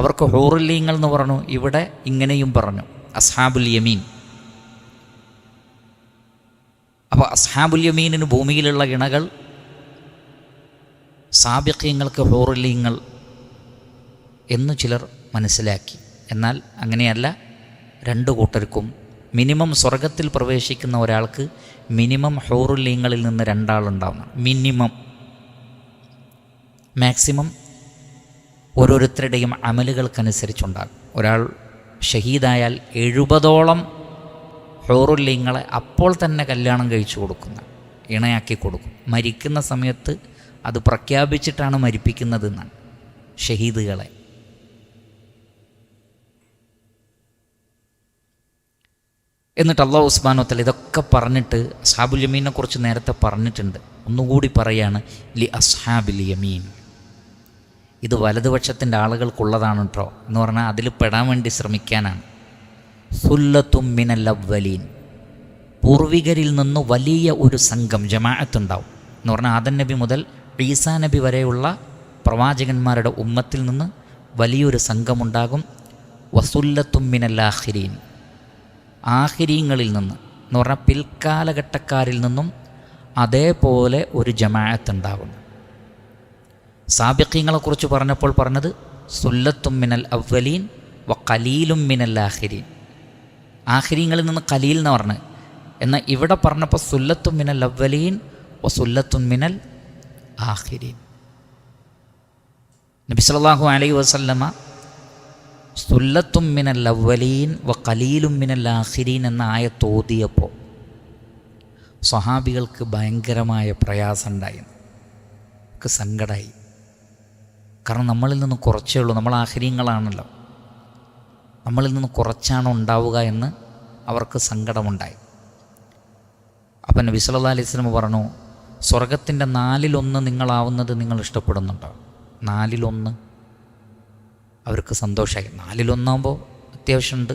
അവർക്ക് ഹൂറുല്ലീങ്ങൾ എന്ന് പറഞ്ഞു, ഇവിടെ ഇങ്ങനെയും പറഞ്ഞു, അസ്ഹാബുൽ യമീൻ. അപ്പോൾ അസ്ഹാബുൽ യമീനിന് ഭൂമിയിലുള്ള ഇണകൾ, സാബിഖീങ്ങൾക്ക് ഹൂറുല്ലീങ്ങൾ എന്ന് ചിലർ മനസ്സിലാക്കി. എന്നാൽ അങ്ങനെയല്ല, രണ്ടു കൂട്ടർക്കും മിനിമം സ്വർഗത്തിൽ പ്രവേശിക്കുന്ന ഒരാൾക്ക് മിനിമം ഹൂറുല്ലീങ്ങളിൽ നിന്ന് 2 ആളുണ്ടാവണം. മിനിമം. മാക്സിമം ഓരോരുത്തരുടെയും അമലുകൾക്കനുസരിച്ചുണ്ടാകും. ഒരാൾ ഷഹീദായാൽ 70ഓളം ഹൂറുല്ലീങ്ങളെ അപ്പോൾ തന്നെ കല്യാണം കഴിച്ചു കൊടുക്കുന്ന, ഇണയാക്കി കൊടുക്കും. മരിക്കുന്ന സമയത്ത് അത് പ്രഖ്യാപിച്ചിട്ടാണ് മരിപ്പിക്കുന്നതെന്നാണ് ഷഹീദുകളെ. എന്നിട്ട് അല്ലാഹു സുബ്ഹാനഹു വ തആല ഇതൊക്കെ പറഞ്ഞിട്ട് അസ്ഹാബുൽ യമീനെ കുറിച്ച് നേരത്തെ പറഞ്ഞിട്ടുണ്ട്, ഒന്നുകൂടി പറയാണ്, ലി അസ്ഹാബിൽ യമീൻ. ഇത് വലതുപക്ഷത്തിൻ്റെ ആളുകൾക്കുള്ളതാണ് കേട്ടോ എന്ന് പറഞ്ഞാൽ അതിൽ പെടാൻ വേണ്ടി ശ്രമിക്കാനാണ്. സുല്ലത്തും മിനൽ അവ്വലീൻ, പൂർവികരിൽ നിന്ന് വലിയ ഒരു സംഘം ജമാഅത്തുണ്ടാവും എന്ന് പറഞ്ഞാൽ ആദം നബി മുതൽ ഈസാ നബി വരെയുള്ള പ്രവാചകന്മാരുടെ ഉമ്മത്തിൽ നിന്ന് വലിയൊരു സംഘമുണ്ടാകും. വസുല്ലത്തും മിനൽ ആഖിരീൻ, ആഖിരീങ്ങളിൽ നിന്ന് എന്ന് പറഞ്ഞാൽ പിൽക്കാലഘട്ടക്കാരിൽ നിന്നും അതേപോലെ ഒരു ജമാഅത്തുണ്ടാകും. സാബിഖീങ്ങളെക്കുറിച്ച് പറഞ്ഞപ്പോൾ പറഞ്ഞത് സുല്ലത്തും മിനൽ അവ്വലീൻ വ ഖലീലും മിനൽ ആഖിരീൻ, ആഖിരീങ്ങളിൽ നിന്ന് ഖലീൽ എന്ന് പറഞ്ഞ്. എന്നാൽ ഇവിടെ പറഞ്ഞപ്പോൾ സുല്ലത്തും മിനൽ അവ്വലീൻ വ സുല്ലത്തും മിനൽ ആഖിരീൻ. നബി സല്ലല്ലാഹു അലൈഹി വസല്ലമ സുല്ലത്തും മിനൽ അവ്വലീൻ വ ഖലീലും മിനൽ ആഖിരീൻ എന്ന ആയത്ത് ഓതിയപ്പോൾ സ്വഹാബികൾക്ക് ഭയങ്കരമായ പ്രയാസമുണ്ടായി, സങ്കടമായി. കാരണം നമ്മളിൽ നിന്ന് കുറച്ചേ ഉള്ളൂ, നമ്മൾ ആഖിരീങ്ങളാണല്ലോ, നമ്മളിൽ നിന്ന് കുറച്ചാണ് ഉണ്ടാവുക എന്ന് അവർക്ക് സങ്കടമുണ്ടായി. അപ്പം നബി സല്ലല്ലാഹു അലൈഹി വസല്ലം പറഞ്ഞു, സ്വർഗത്തിൻ്റെ 1/4 നിങ്ങളാവുന്നത് നിങ്ങൾ ഇഷ്ടപ്പെടുന്നുണ്ടോ? 1/4 അവർക്ക് സന്തോഷമായി. 1/4 അത്യാവശ്യമുണ്ട്,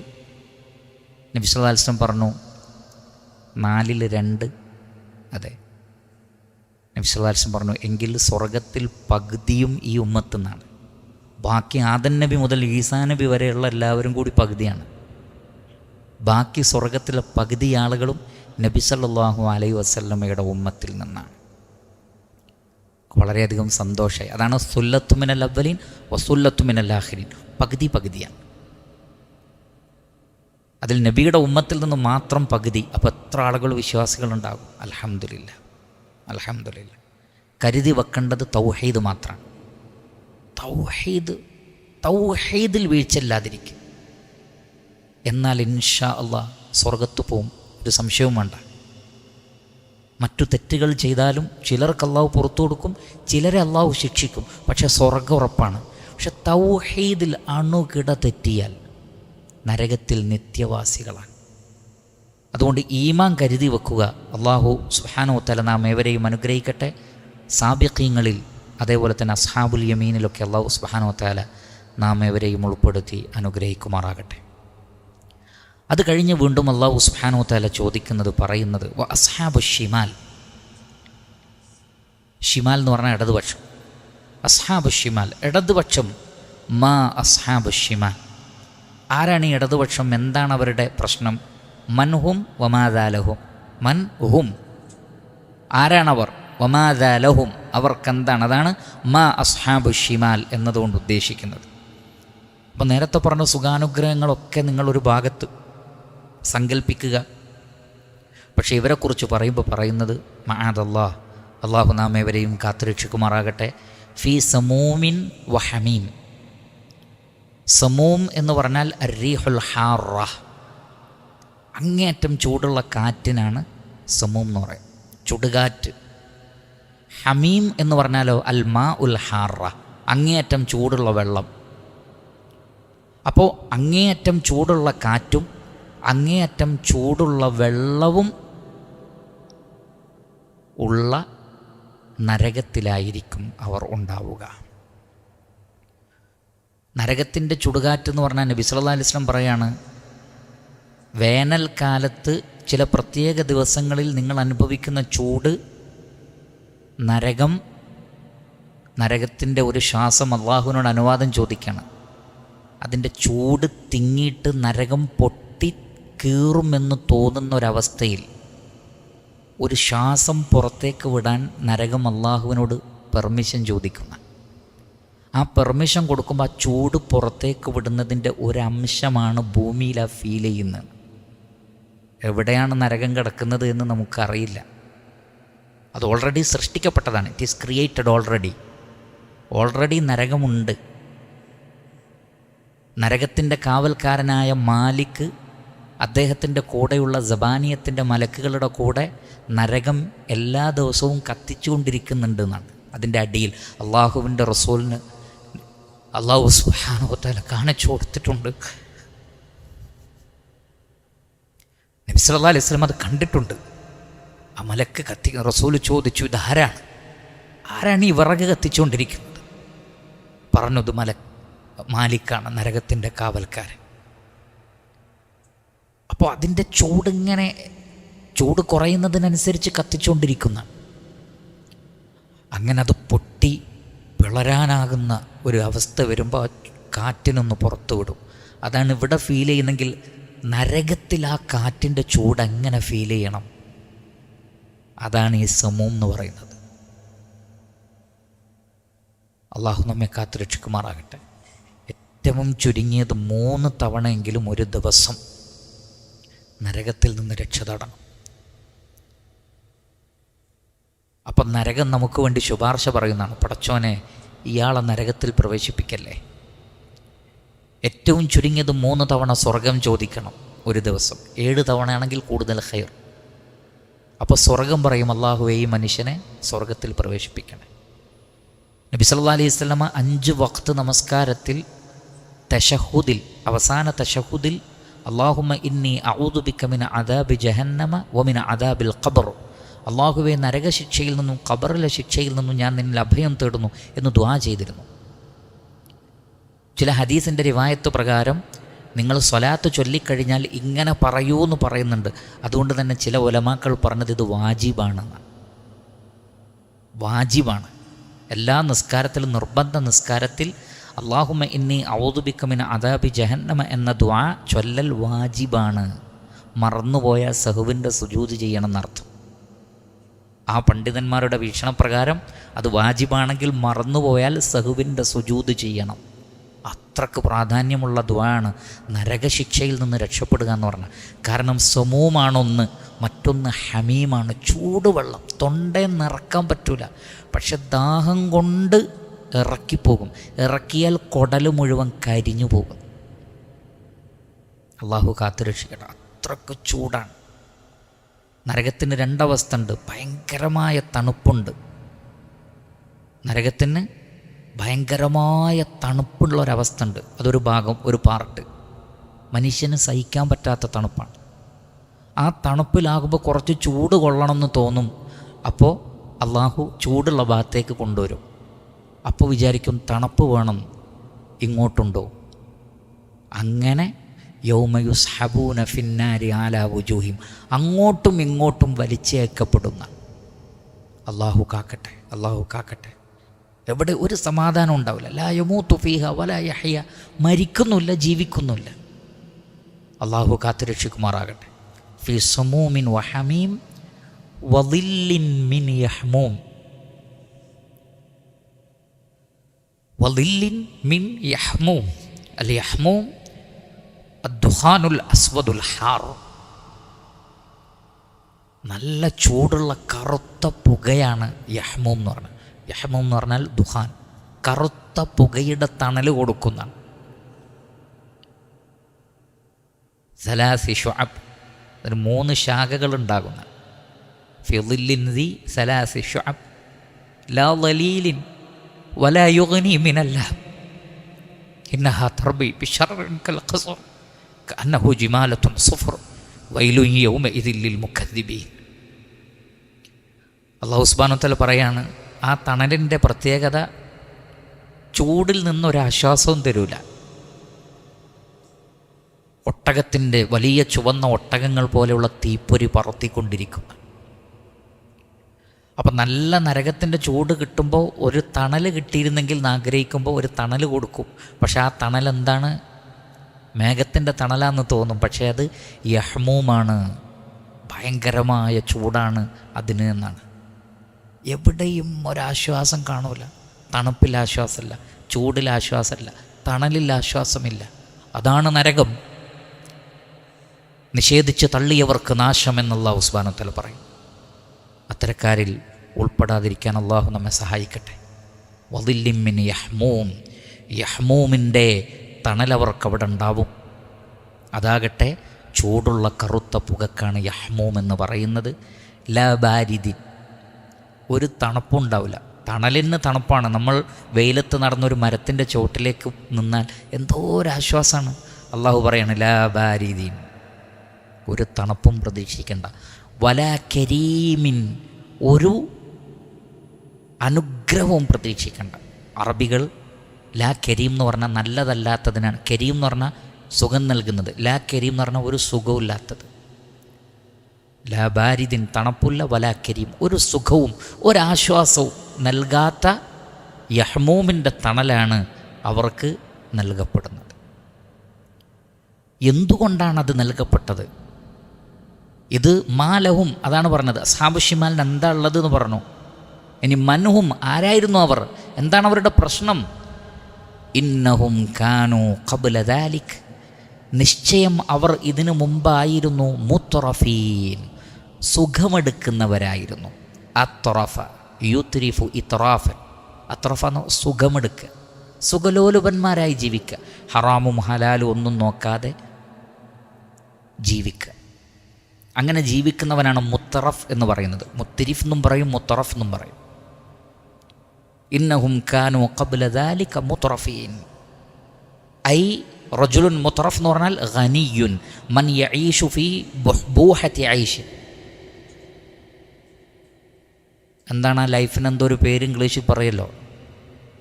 നബി സല്ലല്ലാഹു അലൈഹി വസല്ലം പറഞ്ഞു 4/2. അതെ, നബി സല്ലല്ലാഹു അലൈഹി വസല്ലം പറഞ്ഞു എങ്കിൽ സ്വർഗത്തിൽ പകുതിയും ഈ ഉമ്മത്തിൽ നിന്നാണ്. ബാക്കി ആദം നബി മുതൽ ഈസാ നബി വരെയുള്ള എല്ലാവരും കൂടി പകുതിയാണ്. ബാക്കി സ്വർഗത്തിലെ പകുതി ആളുകളും നബി സല്ലല്ലാഹു അലൈഹി വസല്ലമയുടെ ഉമ്മത്തിൽ നിന്നാണ്. വളരെയധികം സന്തോഷമായി. അതാണ് സുല്ലത്തു മിനൽ അവ്വലീൻ വസുല്ലത്തു മിനൽ ആഖിരീൻ. പകുതിയാണ്. അതിൽ നബിയുടെ ഉമ്മത്തിൽ നിന്ന് മാത്രം പകുതി. അപ്പോൾ എത്ര ആളുകൾ വിശ്വാസികളുണ്ടാകും? അൽഹംദുലില്ലാ. കരുതി വെക്കേണ്ടത് തൗഹീദ് മാത്രമാണ്. തൗഹീദിൽ വീഴ്ചയില്ലാതിരിക്കും. എന്നാൽ ഇൻഷാ അല്ലാഹ് സ്വർഗത്ത് പോവും, ഒരു സംശയവും വേണ്ട. മറ്റു തെറ്റുകൾ ചെയ്താലും ചിലർക്ക് അള്ളാഹു പുറത്തു കൊടുക്കും, ചിലരെ അള്ളാഹു ശിക്ഷിക്കും. പക്ഷെ സ്വർഗ്ഗം ഉറപ്പാണ്. പക്ഷെ തൗഹീദിൽ അണുകിട തെറ്റിയാൽ നരകത്തിൽ നിത്യവാസികളാണ്. അതുകൊണ്ട് ഈമാൻ കരുതി വെക്കുക. അള്ളാഹു സുബ്ഹാനഹു വ തആല നാം ഏവരെയും അനുഗ്രഹിക്കട്ടെ. സാബിഖീങ്ങളിൽ അതേപോലെ തന്നെ അസ്ഹാബുൽ യമീനിലൊക്കെ അള്ളാഹു സുബ്ഹാനഹു വ തആല നാം ഏവരെയും ഉൾപ്പെടുത്തി അനുഗ്രഹിക്കുമാറാകട്ടെ. അത് കഴിഞ്ഞ് വീണ്ടും അള്ളാഹു സുബ്ഹാനഹു വ തആല പറയുന്നത് വ അസ്ഹാബു ഷിമാൽ. ഷിമാൽ എന്ന് പറഞ്ഞാൽ ഇടതുപക്ഷം. അസ്ഹാബു ഷിമാൽ ഇടതുപക്ഷം. മാ അസ്ഹാബു ഷിമാൽ. ആരാണ് ഈ ഇടതുപക്ഷം? എന്താണ് അവരുടെ പ്രശ്നം? മൻഹും വമാദാലഹും. മൻ ഹും, ആരാണവർ? വമാദാലഹും, അവർക്കെന്താണ്? അതാണ് മാ അസ്ഹാബു ഷിമാൽ എന്നതുകൊണ്ട് ഉദ്ദേശിക്കുന്നത്. അപ്പം നേരത്തെ പറഞ്ഞ സുഖാനുഗ്രഹങ്ങളൊക്കെ നിങ്ങളൊരു ഭാഗത്ത് സങ്കല്പിക്കുക. പക്ഷേ ഇവരെക്കുറിച്ച് പറയുന്നത് മഅദല്ലാഹ്, അള്ളാഹു നാം ഏവരെയും കാത്തുരക്ഷിക്കുമാറാകട്ടെ. ഫീ സമൂമിൻ വഹമീം. സമൂം എന്ന് പറഞ്ഞാൽ അർരീഹുൽ ഹാറ, അങ്ങേയറ്റം ചൂടുള്ള കാറ്റിനാണ് സമൂം എന്ന് പറയും, ചുടുകാറ്റ്. ഹമീം എന്ന് പറഞ്ഞാലോ അൽ മാ ഉൽ ഹാറ, അങ്ങേയറ്റം ചൂടുള്ള വെള്ളം. അപ്പോൾ അങ്ങേയറ്റം ചൂടുള്ള കാറ്റും അങ്ങേയറ്റം ചൂടുള്ള വെള്ളവും ഉള്ള നരകത്തിലായിരിക്കും അവർ ഉണ്ടാവുക. നരകത്തിൻ്റെ ചുടുകാറ്റെന്ന് പറഞ്ഞാൽ നബി സല്ലല്ലാഹു അലൈഹി വസല്ലം പറയാണ്, വേനൽക്കാലത്ത് ചില പ്രത്യേക ദിവസങ്ങളിൽ നിങ്ങൾ അനുഭവിക്കുന്ന ചൂട്, നരകത്തിൻ്റെ ഒരു ശ്വാസം അള്ളാഹുവിനോട് അനുവാദം ചോദിക്കണം. അതിൻ്റെ ചൂട് തിങ്ങിയിട്ട് നരകം പൊട്ടി കീറുമെന്ന് തോന്നുന്നൊരവസ്ഥയിൽ ഒരു ശ്വാസം പുറത്തേക്ക് വിടാൻ നരകം അള്ളാഹുവിനോട് പെർമിഷൻ ചോദിക്കുന്ന, ആ പെർമിഷൻ കൊടുക്കുമ്പോൾ ആ ചൂട് പുറത്തേക്ക് വിടുന്നതിൻ്റെ ഒരംശമാണ് ഭൂമിയിൽ ആ ഫീൽ ചെയ്യുന്നത്. എവിടെയാണ് നരകം കിടക്കുന്നത് എന്ന് നമുക്കറിയില്ല. അത് ഓൾറെഡി സൃഷ്ടിക്കപ്പെട്ടതാണ്. ഇറ്റ് ഈസ് ക്രിയേറ്റഡ് ഓൾറെഡി നരകമുണ്ട്. നരകത്തിൻ്റെ കാവൽക്കാരനായ മാലിക് അദ്ദേഹത്തിൻ്റെ കൂടെയുള്ള സബാനിയത്തിൻ്റെ മലക്കുകളുടെ കൂടെ നരകം എല്ലാ ദിവസവും കത്തിച്ചുകൊണ്ടിരിക്കുന്നുണ്ട് എന്നാണ്. അതിൻ്റെ അടിയിൽ അള്ളാഹുവിൻ്റെ റസൂലിന് അള്ളാഹു സുബ്ഹാനഹു വ തആല കാണിച്ചു കൊടുത്തിട്ടുണ്ട്. നബി സല്ലല്ലാഹു അലൈഹി വസല്ലം അത് കണ്ടിട്ടുണ്ട്. ആ മലക്ക് റസൂൽ ചോദിച്ചു, ആരാണ് ഈ വിറക് കത്തിച്ചുകൊണ്ടിരിക്കുന്നത്? പറഞ്ഞത് മാലിക്കാണ്, നരകത്തിൻ്റെ കാവൽക്കാരൻ. അപ്പോൾ അതിൻ്റെ ചൂട് കുറയുന്നതിനനുസരിച്ച് കത്തിച്ചുകൊണ്ടിരിക്കുന്ന, അങ്ങനെ അത് പൊട്ടി പിളരാനാകുന്ന ഒരു അവസ്ഥ വരുമ്പോൾ കാറ്റിനൊന്ന് പുറത്തു വിടും. അതാണ് ഇവിടെ ഫീൽ ചെയ്യുന്നെങ്കിൽ നരകത്തിൽ ആ കാറ്റിൻ്റെ ചൂട് എങ്ങനെ ഫീൽ ചെയ്യണം? അതാണ് ഈ സമൂം എന്ന് പറയുന്നത്. അള്ളാഹു നമ്മെ കാത്തു രക്ഷിക്കുമാറാകട്ടെ. ഏറ്റവും ചുരുങ്ങിയത് 3 തവണയെങ്കിലും ഒരു ദിവസം നരകത്തിൽ നിന്ന് രക്ഷ തേടണം. അപ്പം നരകം നമുക്ക് വേണ്ടി ശുപാർശ പറയുന്നതാണ്, പടച്ചോനെ ഇയാളെ നരകത്തിൽ പ്രവേശിപ്പിക്കല്ലേ. ഏറ്റവും ചുരുങ്ങിയത് 3 തവണ സ്വർഗം ചോദിക്കണം ഒരു ദിവസം. 7 തവണയാണെങ്കിൽ കൂടുതൽ ഖൈർ. അപ്പോൾ സ്വർഗം പറയും, അല്ലാഹുവേ ഈ മനുഷ്യനെ സ്വർഗത്തിൽ പ്രവേശിപ്പിക്കണേ. നബി സല്ലല്ലാഹു അലൈഹി വസല്ലമ 5 വഖ്ത് നമസ്കാരത്തിൽ തശഹുദിൽ, അവസാന തശഹുദിൽ, അല്ലാഹുമ്മ ഇന്നി അഊദു ബിക മിൻ അദാബി ജഹന്നമ വമിൻ അദാബിൽ ഖബർ, അല്ലാഹുവേ നരകശിക്ഷയിൽ നിന്നും ഖബറിലെ ശിക്ഷയിൽ നിന്നും ഞാൻ നിന്നിൽ അഭയം തേടുന്നു എന്ന് ദുആ ചെയ്തിരുന്നു. ചില ഹദീസിൻ്റെ റിവായത്ത് പ്രകാരം നിങ്ങൾ സ്വലാത്ത് ചൊല്ലിക്കഴിഞ്ഞാൽ ഇങ്ങനെ പറയൂ എന്ന് പറയുന്നുണ്ട്. അതുകൊണ്ട് തന്നെ ചില ഉലമാക്കൾ പറഞ്ഞത് ഇത് വാജിബാണെന്നാണ്. വാജിബാണ്. എല്ലാ നിസ്കാരത്തിലും, നിർബന്ധ നിസ്കാരത്തിൽ അല്ലാഹുമ്മ ഇന്നി അഊദു ബിക മിൻ അദാബി ജഹന്നമ എന്ന ദുആ ചൊല്ലൽ വാജിബാണ്. മറന്നുപോയാൽ സഹുവിൻ്റെ സുജൂദ് ചെയ്യണം എന്നർത്ഥം. ആ പണ്ഡിതന്മാരുടെ വീക്ഷണപ്രകാരം അത് വാജിബാണെങ്കിൽ മറന്നുപോയാൽ സഹുവിൻ്റെ സുജൂദ് ചെയ്യണം. അത്രക്ക് പ്രാധാന്യമുള്ള ദുആണ് നരകശിക്ഷയിൽ നിന്ന് രക്ഷപ്പെടുക എന്ന് പറഞ്ഞാൽ. കാരണം സമൂമാണൊന്ന്, മറ്റൊന്ന് ഹമീമാണ്, ചൂടുവെള്ളം. തൊണ്ടയിൽ നിറക്കാൻ പറ്റൂല, പക്ഷെ ദാഹം കൊണ്ട് ഇറക്കിപ്പോകും. ഇറക്കിയാൽ കുടൽ മുഴുവൻ കരിഞ്ഞു പോകും. അള്ളാഹു കാത്തുരക്ഷിക്കട്ടെ. അത്രക്ക് ചൂടാണ്. നരകത്തിന് രണ്ടവസ്ഥ ഉണ്ട്. ഭയങ്കരമായ തണുപ്പുണ്ട്. നരകത്തിന് ഭയങ്കരമായ തണുപ്പുള്ളൊരവസ്ഥ ഉണ്ട്. അതൊരു ഭാഗം, ഒരു പാർട്ട്. മനുഷ്യന് സഹിക്കാൻ പറ്റാത്ത തണുപ്പാണ്. ആ തണുപ്പിലാകുമ്പോൾ കുറച്ച് ചൂട് കൊള്ളണമെന്ന് തോന്നും. അപ്പോൾ അള്ളാഹു ചൂടുള്ള ഭാഗത്തേക്ക് കൊണ്ടുവരും. അപ്പോൾ വിചാരിക്കും തണുപ്പ് വേണം, ഇങ്ങോട്ടുണ്ടോ? അങ്ങനെ യൗമയുസ്ഹബൂന ഫിന്നാരി ആലാ വുജൂഹിം, അങ്ങോട്ടും ഇങ്ങോട്ടും വലിച്ചേക്കപ്പെടുന്ന. അള്ളാഹു കാക്കട്ടെ, അള്ളാഹു കാക്കട്ടെ. എവിടെ ഒരു സമാധാനം ഉണ്ടാവില്ല. ലാ യമൂതു ഫീഹ വലാ യഹ്യ, മരിക്കുന്നില്ല, ജീവിക്കുന്നില്ല. അള്ളാഹു കാത്തുരക്ഷിക്കുമാറാകട്ടെ. ഫി സമൂമിൻ വഹമീം വളില്ലിൻ മിൻ യഹ്മൂം, വളില്ലിൻ മിൻ യഹ്മൂം. അൽ യഹ്മൂം അദ്ദുഖാനുൽ അസ്വദുൽ ഹാർ, നല്ല ചൂടുള്ള കറുത്ത പുകയാണ് യഹ്മൂം എന്ന് പറഞ്ഞാൽ. യഹ്മൂം എന്ന് പറഞ്ഞാൽ ദുഖാൻ, കറുത്ത പുകയുടെ തണൽ കൊടുക്കുന്നതാണ്. സലാസി ഷുഅബ്, അതിന് 3 ശാഖകളുണ്ടാകുന്ന. ഫിളില്ലിൻ ദി സലാസി ഷുഅബ് ലാ ളലീലിൻ വലാ യുഗ്നി മിനല്ലാഹ് ഇന്നഹാ തർബി ബിശർറിൻ കൽ ഖസർ കഅന്നഹു ജിമാലത്തുൻ സുഫർ വൈലുൻ യൗമഇദിൻ ലിൽ മുകദ്ദിബീൻ. അല്ലാഹു സുബ്ഹാനഹു വ തആല പറയാണ്, ആ തണലിൻ്റെ പ്രത്യേകത ചൂടിൽ നിന്നൊരാശ്വാസവും തരൂല. ഒട്ടകത്തിൻ്റെ വലിയ ചുവന്ന ഒട്ടകങ്ങൾ പോലെയുള്ള തീപ്പൊരി പറത്തിക്കൊണ്ടിരിക്കുന്നു. അപ്പം നല്ല നരകത്തിൻ്റെ ചൂട് കിട്ടുമ്പോൾ ഒരു തണൽ കിട്ടിയിരുന്നെങ്കിൽ എന്നാഗ്രഹിക്കുമ്പോൾ ഒരു തണൽ കൊടുക്കും. പക്ഷെ ആ തണൽ എന്താണ്? മേഘത്തിൻ്റെ തണലാന്ന് തോന്നും, പക്ഷേ അത് യഹ്മൂമാണ്. ഭയങ്കരമായ ചൂടാണ് അതിന് എന്നാണ്. എവിടെയും ഒരാശ്വാസം കാണൂല. തണുപ്പിൽ ആശ്വാസമില്ല, ചൂടിൽ ആശ്വാസമില്ല, തണലിൽ ആശ്വാസമില്ല. അതാണ് നരകം. നിഷേധിച്ച് തള്ളിയവർക്ക് നാശം എന്നുള്ള അല്ലാഹു സുബ്ഹാനഹു വ തആല പറയും. അത്തരക്കാരിൽ ഉൾപ്പെടാതിരിക്കാൻ അള്ളാഹു നമ്മെ സഹായിക്കട്ടെ. വളില്ലിൻ മിൻ യഹ്മൂം, യഹ്മൂമിൻ്റെ തണലവർക്ക് അവിടെ ഉണ്ടാവും. അതാകട്ടെ ചൂടുള്ള കറുത്ത പുകക്കാണ് യഹ്മൂം എന്ന് പറയുന്നത്. ലാ ബാരിദിൻ, ഒരു തണുപ്പുണ്ടാവില്ല. തണലിന് തണുപ്പാണ്. നമ്മൾ വെയിലത്ത് നടന്നൊരു മരത്തിൻ്റെ ചോട്ടിലേക്ക് നിന്നാൽ എന്തോ ഒരാശ്വാസമാണ്. അള്ളാഹു പറയാണ് ലാ ബാരിദിൻ, ഒരു തണുപ്പും പ്രതീക്ഷിക്കേണ്ട. വലാ കരീമിൻ, ഒരു അനുഗ്രഹവും പ്രതീക്ഷിക്കേണ്ട. അറബികൾ ലാ കരീം എന്ന് പറഞ്ഞാൽ നല്ലതല്ലാത്തതിനാണ്. കരീം എന്ന് പറഞ്ഞാൽ സുഖം നൽകുന്നത്. ലാ കരീം എന്ന് പറഞ്ഞാൽ ഒരു സുഖമില്ലാത്തത്. ലാ ബാരിദിൻ, തണുപ്പില്ല. വലാ കരീം, ഒരു സുഖവും ഒരാശ്വാസവും നൽകാത്ത യഹ്മൂമിൻ്റെ തണലാണ് അവർക്ക് നൽകപ്പെടുന്നത്. എന്തുകൊണ്ടാണ് അത് നൽകപ്പെട്ടത്? ഇത് മാലഹും, അതാണ് പറഞ്ഞത്. അസ്ഹാബു ശിമാലിന് എന്താ ഉള്ളത് എന്ന് പറഞ്ഞു. ഇനി മൻഹും, ആരായിരുന്നു അവർ? എന്താണ് അവരുടെ പ്രശ്നം? ഇന്നഹും കാനൂ ഖബ്ല ദാലിക്, നിശ്ചയം അവർ ഇതിനു മുമ്പായിരുന്നു മുത്തറഫീൻ, സുഖമെടുക്കുന്നവരായിരുന്നു. അത്തറഫ യുത്രിഫു ഇത്റാഫൻ, അത്രഫ സുഖമെടുക്കുക, സുഖലോലുപന്മാരായി ജീവിക്കുക, ഹറാമും ഹലാലും ഒന്നും നോക്കാതെ ജീവിക്കുക. അങ്ങനെ ജീവിക്കുന്നവനാണ് മുത്തറഫ് എന്ന് പറയുന്നത്. മുത്തരിഫ് എന്നും പറയും, മുത്തറഫ് എന്നും പറയും. ഇന്നഹും കാനൂ ഖബ്ല ദാലിക മുത്തറഫീൻ, ഐ റജുലുൻ. മുത്തറഫ് എന്ന് പറഞ്ഞാൽ ഗനിയുൻ, മൻ യഈഷു ഫീ ബുഹ്ബൂഹത്തി ഐഷ്. എന്താണ് ആ ലൈഫിന് എന്തോ ഒരു പേര് ഇംഗ്ലീഷിൽ പറയല്ലോ,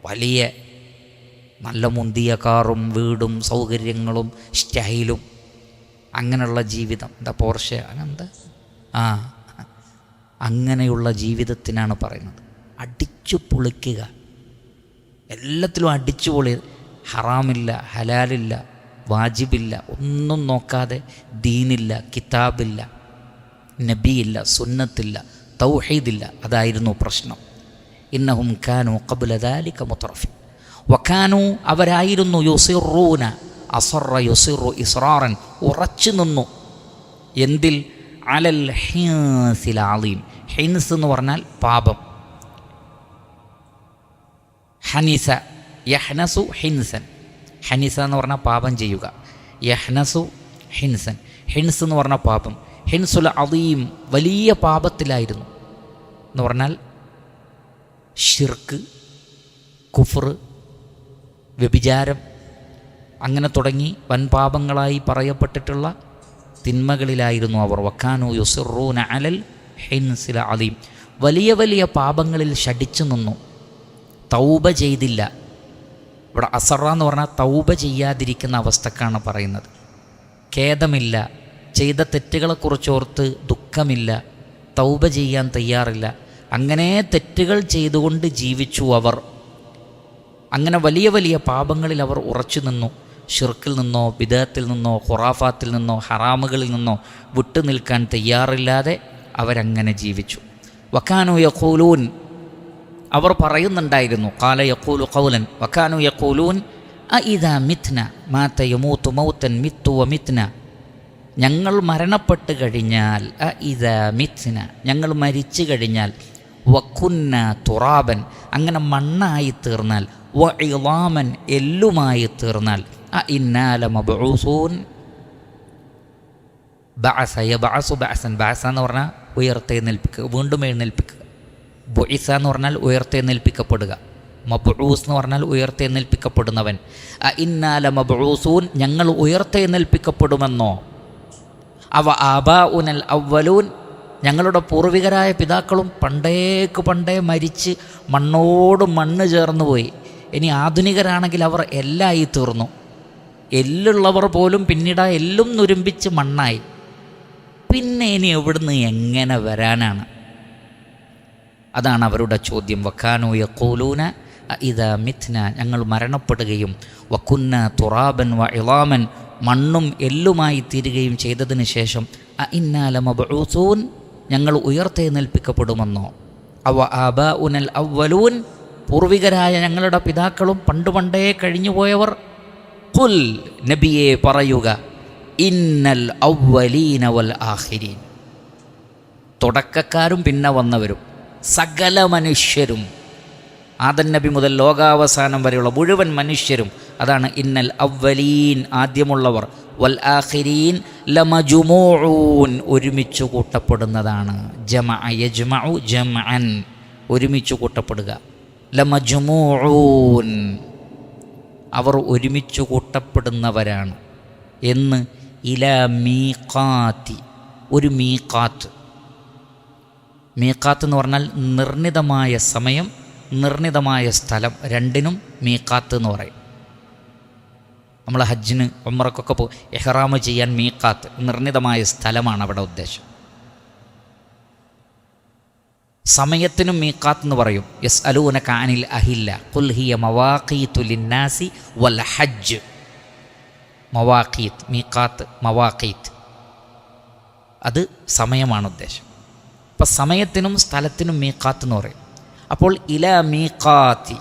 വലിയ നല്ല മുന്തിയ കാറും വീടും സൗകര്യങ്ങളും സ്റ്റൈലും അങ്ങനെയുള്ള ജീവിതം. എന്താ പോർഷെ അങ്ങനെന്താ അങ്ങനെയുള്ള ജീവിതത്തിനാണ് പറയുന്നത്. അടിച്ചു പൊളിക്കുക, എല്ലാത്തിലും അടിച്ചു പൊളി. ഹറാമില്ല, ഹലാലില്ല, വാജിബില്ല, ഒന്നും നോക്കാതെ. ദീനില്ല, കിതാബില്ല, നബിയില്ല, സുന്നത്തില്ല, തൗഹീദില്ല. അതായിരുന്നു പ്രശ്നം. ഇന്നഹും കാനു ഖബ്ല ദാലിക മുത്രഫിൻ വകാനു, അവരായിരുന്നു യുസിറൂന, അസറ യുസിറു ഇസ്റാറൻ, ഉറച്ചു നിന്നു. എന്തിൽ? അലൽ ഹിൻസിൽ അളീം. ഹിൻസ് എന്ന് പറഞ്ഞാൽ പാപം. ഹനിസ യഹ്നസു ഹിൻസൻ. ഹനിസ എന്ന് പറഞ്ഞാൽ പാപം ചെയ്യുക. യഹ്നസു ഹിൻസൻ. ഹിൻസ് എന്ന് പറഞ്ഞാൽ പാപം. ഹിൻസുൽ അളീം, വലിയ പാപത്തിലായിരുന്നു എന്ന് പറഞ്ഞാൽ ഷിർക്ക്, കുഫ്ർ, വ്യഭിചാരം, അങ്ങനെ തുടങ്ങി വൻപാപങ്ങളായി പറയപ്പെട്ടിട്ടുള്ള തിന്മകളിലായിരുന്നു അവർ. വക്കാനു യുസിറൂന അലൽ ഹിൻസിൽ അളീം, വലിയ വലിയ പാപങ്ങളിൽ ശഠിച്ചു നിന്നു, തൗബ ചെയ്തില്ല. ഇവിടെ അസറ എന്ന് പറഞ്ഞാൽ തൗബ ചെയ്യാതിരിക്കുന്ന അവസ്ഥക്കാണ് പറയുന്നത്. ഖേദമില്ല, ചെയ്ത തെറ്റുകളെക്കുറിച്ചോർത്ത് ദുഃഖമില്ല, തൗബ ചെയ്യാൻ തയ്യാറില്ല. അങ്ങനെ തെറ്റുകൾ ചെയ്തുകൊണ്ട് ജീവിച്ചു അവർ. അങ്ങനെ വലിയ വലിയ പാപങ്ങളിൽ അവർ ഉറച്ചു നിന്നു. ഷിർക്കിൽ നിന്നോ ബിദഅത്തിൽ നിന്നോ ഖുറാഫാത്തിൽ നിന്നോ ഹറാമുകളിൽ നിന്നോ വിട്ടു നിൽക്കാൻ തയ്യാറില്ലാതെ അവരങ്ങനെ ജീവിച്ചു. വക്കാനു യഖൂലൂൻ, അവർ പറയുന്നുണ്ടായിരുന്നു. ഖാല യഖൂലു ഖൗലൻ വക്കാനു യഖൂലൂൻ അഇദാ മിത്ന മാത യമൂതു മൗതൻ മിത്തു വമിത്ന, ഞങ്ങൾ മരണപ്പെട്ട് കഴിഞ്ഞാൽ, അഇദാ മിത്ന, ഞങ്ങൾ മരിച്ചു കഴിഞ്ഞാൽ, വകുന്ന തുറാബൻ, അങ്ങനെ മണ്ണായി തീർന്നാൽ, വഇളാമൻ, എല്ലുമായി തീർന്നാൽ, അഇന്നാ ലമബ്ഊസൂൻ, ബഅസ യബഅസു ബഅസൻ, ബഅസ എന്ന് പറഞ്ഞാൽ ഉയർത്തെഴുന്നേൽപ്പിക്കുക, വീണ്ടും എഴുന്നേൽപ്പിക്കുക. ബുഇസ എന്ന് പറഞ്ഞാൽ ഉയർത്തെഴുന്നേൽപ്പിക്കപ്പെടുക. മബ്ഊസ് എന്ന് പറഞ്ഞാൽ ഉയർത്തെഴുന്നേൽപ്പിക്കപ്പെടുന്നവൻ. അഇന്നാ ലമബ്ഊസൂൻ, ഞങ്ങൾ ഉയർത്തെഴുന്നേൽപ്പിക്കപ്പെടുമെന്നോ. അവ ആബാഉനൽ അവ്വലൂൻ, ഞങ്ങളുടെ പൂർവികരായ പിതാക്കളും പണ്ടേ മരിച്ച് മണ്ണോട് മണ്ണ് ചേർന്ന് പോയി. ഇനി ആധുനികരാണെങ്കിൽ അവർ എല്ലായി തീർന്നു. എല്ലുള്ളവർ പോലും പിന്നീട് ആ എല്ലും നുരുമ്പിച്ച് മണ്ണായി. പിന്നെ ഇനി എവിടുന്ന് എങ്ങനെ വരാനാണ്? അതാണ് അവരുടെ ചോദ്യം. വക്കാനു യഖൂലൂന ഇദാ മിത്ന, ഞങ്ങൾ മരണപ്പെടുകയും, വകുന്ന തുറാബൻ വഇളാമൻ, മണ്ണും എല്ലുമായി തീരുകയും ചെയ്തതിന് ശേഷം, അഇന്നാ ലമബ്ഊസൂൻ, ഞങ്ങൾ ഉയർത്തെഴുന്നേൽപ്പിക്കപ്പെടുമെന്നോ. അവ ആബാഉനൽ അവ്വലൂൻ, പൂർവികരായ ഞങ്ങളുടെ പിതാക്കളും പണ്ടേ കഴിഞ്ഞുപോയവർ. ഖുൽ, നബിയെ പറയുക, ഇന്നൽ അവ്വലീന വൽ ആഖിരീൻ, തുടക്കക്കാരും പിന്നെ വന്നവരും സകല മനുഷ്യരും, ആദം നബി മുതൽ ലോകാവസാനം വരെയുള്ള മുഴുവൻ മനുഷ്യരും, അതാണ് ഇന്നൽ അവ്വലീൻ, ആദ്യമുള്ളവർ, വൽ ആഖിരീൻ ലമജ്മൂഊൻ, ഒരുമിച്ച് കൂട്ടപ്പെടുന്നതാണ്. ജമഅ യജ്മഉ ജംഅൻ, ഒരുമിച്ച് കൂട്ടപ്പെടുക. ലമജ്മൂഊൻ, അവർ ഒരുമിച്ച് കൂട്ടപ്പെടുന്നവരാണ്. എന്ന് ഇലാ മീഖാത്തി, ഒരു മീഖാത്ത്. മീഖാത്ത് എന്ന് പറഞ്ഞാൽ നിർണിതമായ സമയം, നിർണിതമായ സ്ഥലം, രണ്ടിനും മീഖാത്ത് എന്ന് പറയും. നമ്മൾ ഹജ്ജിന് ഉംറക്കൊക്കെ ഇഹ്റാമ് ചെയ്യാൻ മീഖാത്ത്, നിർണിതമായ സ്ഥലമാണ് അവിടെ ഉദ്ദേശം. സമയത്തിനും മീഖാത്ത് എന്ന് പറയും. യസ്അലൂനക അനിൽ അഹില്ല ഖുൽ ഹിയ മവാഖീതു ലിന്നാസി വൽ ഹജ്ജ്. മവാഖീത്ത്, മീഖാത്ത്, മവാഖീത്ത്, അത് സമയമാണ് ഉദ്ദേശം. അപ്പം സമയത്തിനും സ്ഥലത്തിനും മീഖാത്ത് എന്ന് പറയും. അപ്പോൾ ഇലാ മീഖാത്തി,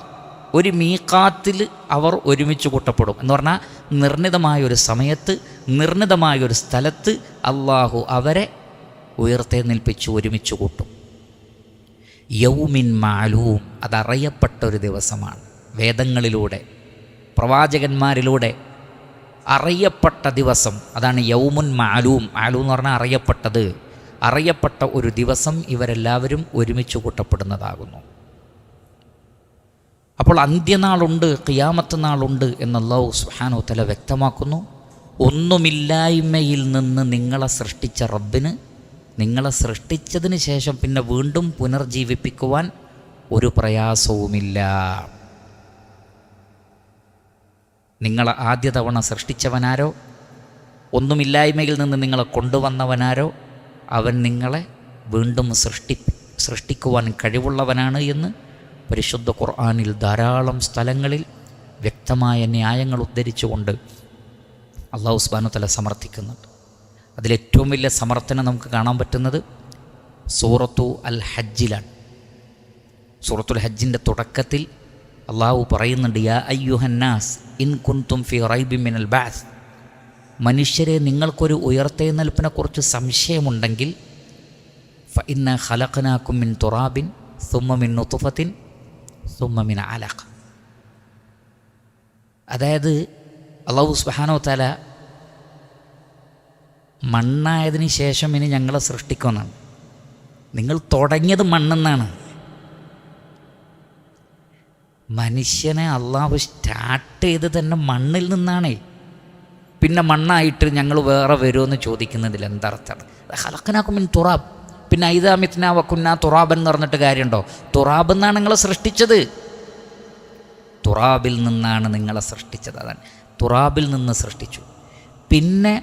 ഒരു മീഖാത്തിൽ അവർ ഒരുമിച്ച് കൂട്ടപ്പെടും എന്ന് പറഞ്ഞാൽ നിർണിതമായൊരു സമയത്ത്, നിർണിതമായൊരു സ്ഥലത്ത് അള്ളാഹു അവരെ ഉയർത്തെഴുന്നേൽപ്പിച്ച് ഒരുമിച്ച് കൂട്ടും. യൗമിൻ മാലൂം, അതറിയപ്പെട്ടൊരു ദിവസമാണ്. വേദങ്ങളിലൂടെ പ്രവാചകന്മാരിലൂടെ അറിയപ്പെട്ട ദിവസം, അതാണ് യൗമുൻ മാലൂം. മാലൂം എന്ന് പറഞ്ഞാൽ അറിയപ്പെട്ടത്. അറിയപ്പെട്ട ഒരു ദിവസം ഇവരെല്ലാവരും ഒരുമിച്ച് കൂട്ടപ്പെടുന്നതാകുന്നു. അപ്പോൾ അന്ത്യനാളുണ്ട്, ഖിയാമത്ത് നാളുണ്ട് എന്ന് അല്ലാഹു സുബ്ഹാനഹു വ തആല വ്യക്തമാക്കുന്നു. ഒന്നുമില്ലായ്മയിൽ നിന്ന് നിങ്ങളെ സൃഷ്ടിച്ച റബ്ബിന്, നിങ്ങളെ സൃഷ്ടിച്ചതിന് ശേഷം പിന്നെ വീണ്ടും പുനർജീവിപ്പിക്കുവാൻ ഒരു പ്രയാസവുമില്ല. നിങ്ങളെ ആദ്യ തവണ സൃഷ്ടിച്ചവനാരോ, ഒന്നുമില്ലായ്മയിൽ നിന്ന് നിങ്ങളെ കൊണ്ടുവന്നവനാരോ, അവൻ നിങ്ങളെ വീണ്ടും സൃഷ്ടിക്കുവാൻ കഴിവുള്ളവനാണ് എന്ന് പരിശുദ്ധ ഖുർആനിൽ ധാരാളം സ്ഥലങ്ങളിൽ വ്യക്തമായ ന്യായങ്ങൾ ഉദ്ധരിച്ചുകൊണ്ട് അല്ലാഹു സുബ്ഹാനഹു വ തആല സമർത്ഥിക്കുന്നുണ്ട്. അതിലേറ്റവും വലിയ സമർത്ഥനം നമുക്ക് കാണാൻ പറ്റുന്നത് സൂറത്തു അൽ ഹജ്ജിലാണ്. സൂറത്തുൽ ഹജ്ജിൻ്റെ തുടക്കത്തിൽ അള്ളാഹു പറയുന്നുണ്ട്, യാ അയ്യുഹന്നാസ് ഇൻ കുൻതും ഫി റൈബിൻ മിനൽ ബഅസ്, മനുഷ്യരെ നിങ്ങൾക്കൊരു ഉയർത്തെഴുന്നേൽപ്പിനെക്കുറിച്ച് സംശയമുണ്ടെങ്കിൽ ഫഇന്ന ഖലഖനാകും മിൻ തുറാബിൻ സുമ്മ മിൻ നുത്ഫത്തിൻ സുമ്മ മിൻ അലഖ. അതായത് അല്ലാഹു സുബ്ഹാനഹു വ തആല മണ്ണായതിന് ശേഷം ഇനി ഞങ്ങളെ സൃഷ്ടിക്കുമെന്നാണ്. നിങ്ങൾ തുടങ്ങിയത് മണ്ണെന്നാണ്. മനുഷ്യനെ അള്ളാഹു സ്റ്റാർട്ട് ചെയ്ത് തന്നെ മണ്ണിൽ നിന്നാണേ. പിന്നെ മണ്ണായിട്ട് ഞങ്ങൾ വേറെ വരുമെന്ന് ചോദിക്കുന്നതിൽ എന്തർത്ഥമാണ്? ഖലഖനാകും മിൻ തുറാബ്. പിന്നെ ഐദാ മിത്നാ വകുന്നാ തുറാബൻ എന്ന് പറഞ്ഞിട്ട് കാര്യമുണ്ടോ? തുറാബ് എന്നാണ് നിങ്ങളെ സൃഷ്ടിച്ചത്. തുറാബിൽ നിന്നാണ് നിങ്ങളെ സൃഷ്ടിച്ചത്. അതാണ്, തുറാബിൽ നിന്ന് സൃഷ്ടിച്ചു. പിന്നെ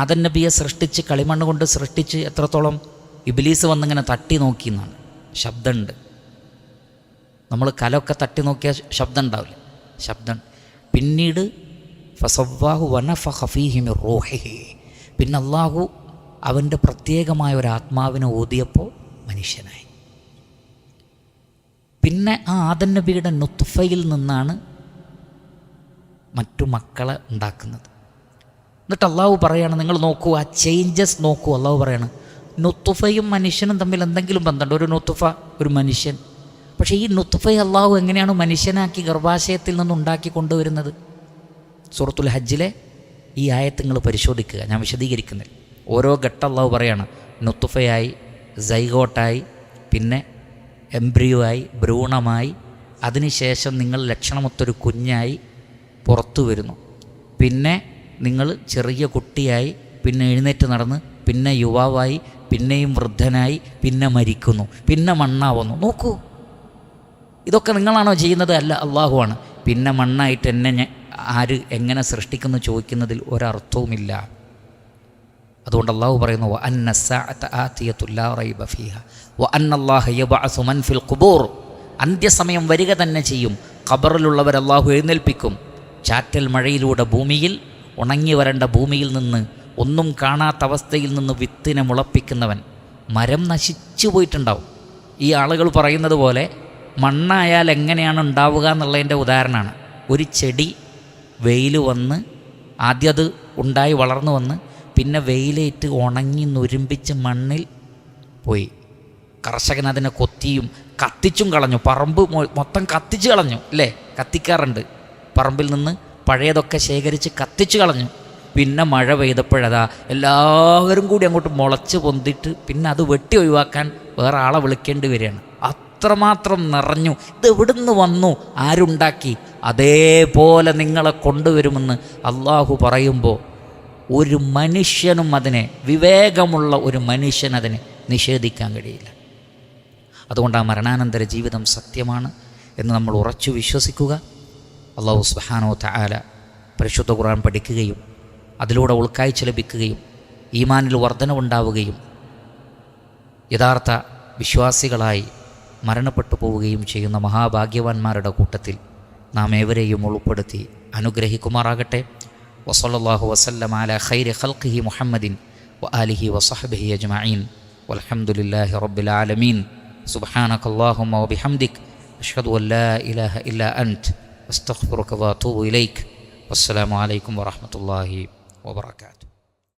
ആദം നബിയെ സൃഷ്ടിച്ച് കളിമണ്ണ് കൊണ്ട് സൃഷ്ടിച്ച് എത്രത്തോളം ഇബ്ലീസ് വന്നിങ്ങനെ തട്ടി നോക്കിയെന്നാണ്. ശബ്ദമുണ്ട്. നമ്മൾ കലമൊക്കെ തട്ടി നോക്കിയാൽ ശബ്ദം ഉണ്ടാവില്ല. ശബ്ദം. പിന്നീട് ഫസവ്വാഹു വനഫഖ ഫീഹി മിർ റൂഹിഹി, പിന്നെ അള്ളാഹു അവൻ്റെ പ്രത്യേകമായ ഒരു ആത്മാവിനെ ഓതിയപ്പോൾ മനുഷ്യനായി. പിന്നെ ആ ആദം നബിയുടെ നുത്ഫയിൽ നിന്നാണ് മറ്റു മക്കളെ ഉണ്ടാക്കുന്നത്. എന്നിട്ട് അള്ളാഹു പറയാണ്, നിങ്ങൾ നോക്കൂ, ആ ചേഞ്ചസ് നോക്കൂ. അള്ളാഹു പറയാണ്, നുത്ഫയും മനുഷ്യനും തമ്മിൽ എന്തെങ്കിലും ബന്ധമുണ്ട്? ഒരു നുത്ഫ, ഒരു മനുഷ്യൻ. പക്ഷേ ഈ നുത്ഫയെ അള്ളാഹു എങ്ങനെയാണ് മനുഷ്യനാക്കി ഗർഭാശയത്തിൽ നിന്നുണ്ടാക്കി കൊണ്ടുവരുന്നത്? സൂറത്തുൽ ഹജ്ജിലെ ഈ ആയത്ത് നിങ്ങൾ പരിശോധിക്കുക, ഞാൻ വിശദീകരിക്കുന്നില്ല. ഓരോ ഘട്ടം അള്ളാഹു പറയാണ്, നുത്ഫയായി, സൈഗോട്ടായി, പിന്നെ എംബ്രിയോ ആയി, ഭ്രൂണമായി, അതിനുശേഷം നിങ്ങൾ ലക്ഷണമൊത്തൊരു കുഞ്ഞായി പുറത്തു വരുന്നു. പിന്നെ നിങ്ങൾ ചെറിയ കുട്ടിയായി, പിന്നെ എഴുന്നേറ്റ് നടന്ന്, പിന്നെ യുവാവായി, പിന്നെയും വൃദ്ധനായി, പിന്നെ മരിക്കുന്നു, പിന്നെ മണ്ണാവുന്നു. നോക്കൂ, ഇതൊക്കെ നിങ്ങളാണോ ചെയ്യുന്നത്? അല്ല, അള്ളാഹുവാണ്. പിന്നെ മണ്ണായിട്ട് എന്നെ ആര് എങ്ങനെ സൃഷ്ടിക്കുന്നു ചോദിക്കുന്നതിൽ ഒരർത്ഥവുമില്ല. അതുകൊണ്ട് അള്ളാഹു പറയുന്നു, വഅന്ന സ്സാഅത ആതിയത്തുൻ ലാ റൈബ ഫീഹാ വഅന്നല്ലാഹ യബ്അസു മൻ ഫിൽ ഖുബൂർ, അന്ത്യസമയം വരിക തന്നെ ചെയ്യും. ഖബറിലുള്ളവർ അള്ളാഹു എഴുന്നേൽപ്പിക്കും. ചാറ്റൽ മഴയിലൂടെ ഭൂമിയിൽ, ഉണങ്ങി വരേണ്ട ഭൂമിയിൽ നിന്ന്, ഒന്നും കാണാത്ത അവസ്ഥയിൽ നിന്ന് വിത്തിനെ മുളപ്പിക്കുന്നവൻ. മരം നശിച്ചു പോയിട്ടുണ്ടാവും. ഈ ആളുകൾ പറയുന്നത് പോലെ മണ്ണായാൽ എങ്ങനെയാണ് ഉണ്ടാവുക എന്നുള്ളതിൻ്റെ ഉദാഹരണമാണ്. ഒരു ചെടി വെയിൽ വന്ന് ആദ്യം അത് ഉണ്ടായി വളർന്നു വന്ന് പിന്നെ വെയിലേറ്റ് ഉണങ്ങി നുരുമ്പിച്ച് മണ്ണിൽ പോയി. കർഷകൻ അതിനെ കൊത്തിയും കത്തിച്ചും കളഞ്ഞു. പറമ്പ് മൊത്തം കത്തിച്ച് കളഞ്ഞു, അല്ലേ? കത്തിക്കാറുണ്ട്. പറമ്പിൽ നിന്ന് പഴയതൊക്കെ ശേഖരിച്ച് കത്തിച്ച് കളഞ്ഞു. പിന്നെ മഴ പെയ്തപ്പോഴതാ എല്ലാവരും കൂടി അങ്ങോട്ട് മുളച്ച് പൊന്തിട്ട് പിന്നെ അത് വെട്ടി ഒഴിവാക്കാൻ വേറെ ആളെ വിളിക്കേണ്ടി വരികയാണ്. അത്രമാത്രം നിറഞ്ഞു. ഇത് എവിടുന്ന് വന്നു? ആരുണ്ടാക്കി? അതേപോലെ നിങ്ങളെ കൊണ്ടുവരുമെന്ന് അള്ളാഹു പറയുമ്പോൾ ഒരു മനുഷ്യനും അതിനെ, വിവേകമുള്ള ഒരു മനുഷ്യൻ അതിനെ നിഷേധിക്കാൻ കഴിയില്ല. അതുകൊണ്ട് ആ മരണാനന്തര ജീവിതം സത്യമാണ് എന്ന് നമ്മൾ ഉറച്ചു വിശ്വസിക്കുക. അല്ലാഹു സുബ്ഹാനഹു വ തആല പരിശുദ്ധ ഖുർആൻ പഠിക്കുകയും അതിലൂടെ ഉൾക്കാഴ്ച ലഭിക്കുകയും ഈമാനിൽ വർധനവുണ്ടാവുകയും യഥാർത്ഥ വിശ്വാസികളായി മരണപ്പെട്ടു പോവുകയും ചെയ്യുന്ന മഹാഭാഗ്യവാന്മാരുടെ കൂട്ടത്തിൽ നാം ഏവരെയും ഉൾപ്പെടുത്തി അനുഗ്രഹിക്കുമാറാകട്ടെ. വസല്ലല്ലാഹു വസല്ലമ അലാ ഖൈരി ഖൽഖിഹി മുഹമ്മദിൻ വആലിഹി വസഹ്ബിഹി അജ്മഈൻ വൽഹംദുലില്ലാഹി റബ്ബിൽ ആലമീൻ. സുബ്ഹാനകല്ലാഹുമ്മ വബിഹംദിക് അഷ്ഹദു അൻ ലാ ഇലാഹ ഇല്ലാ അൻത അസ്തഗ്ഫിറുക വഅതൂബു ഇലൈക്. വസ്സലാമു അലൈക്കും വറഹ്മത്തുള്ളാഹി വബറകാതുഹു.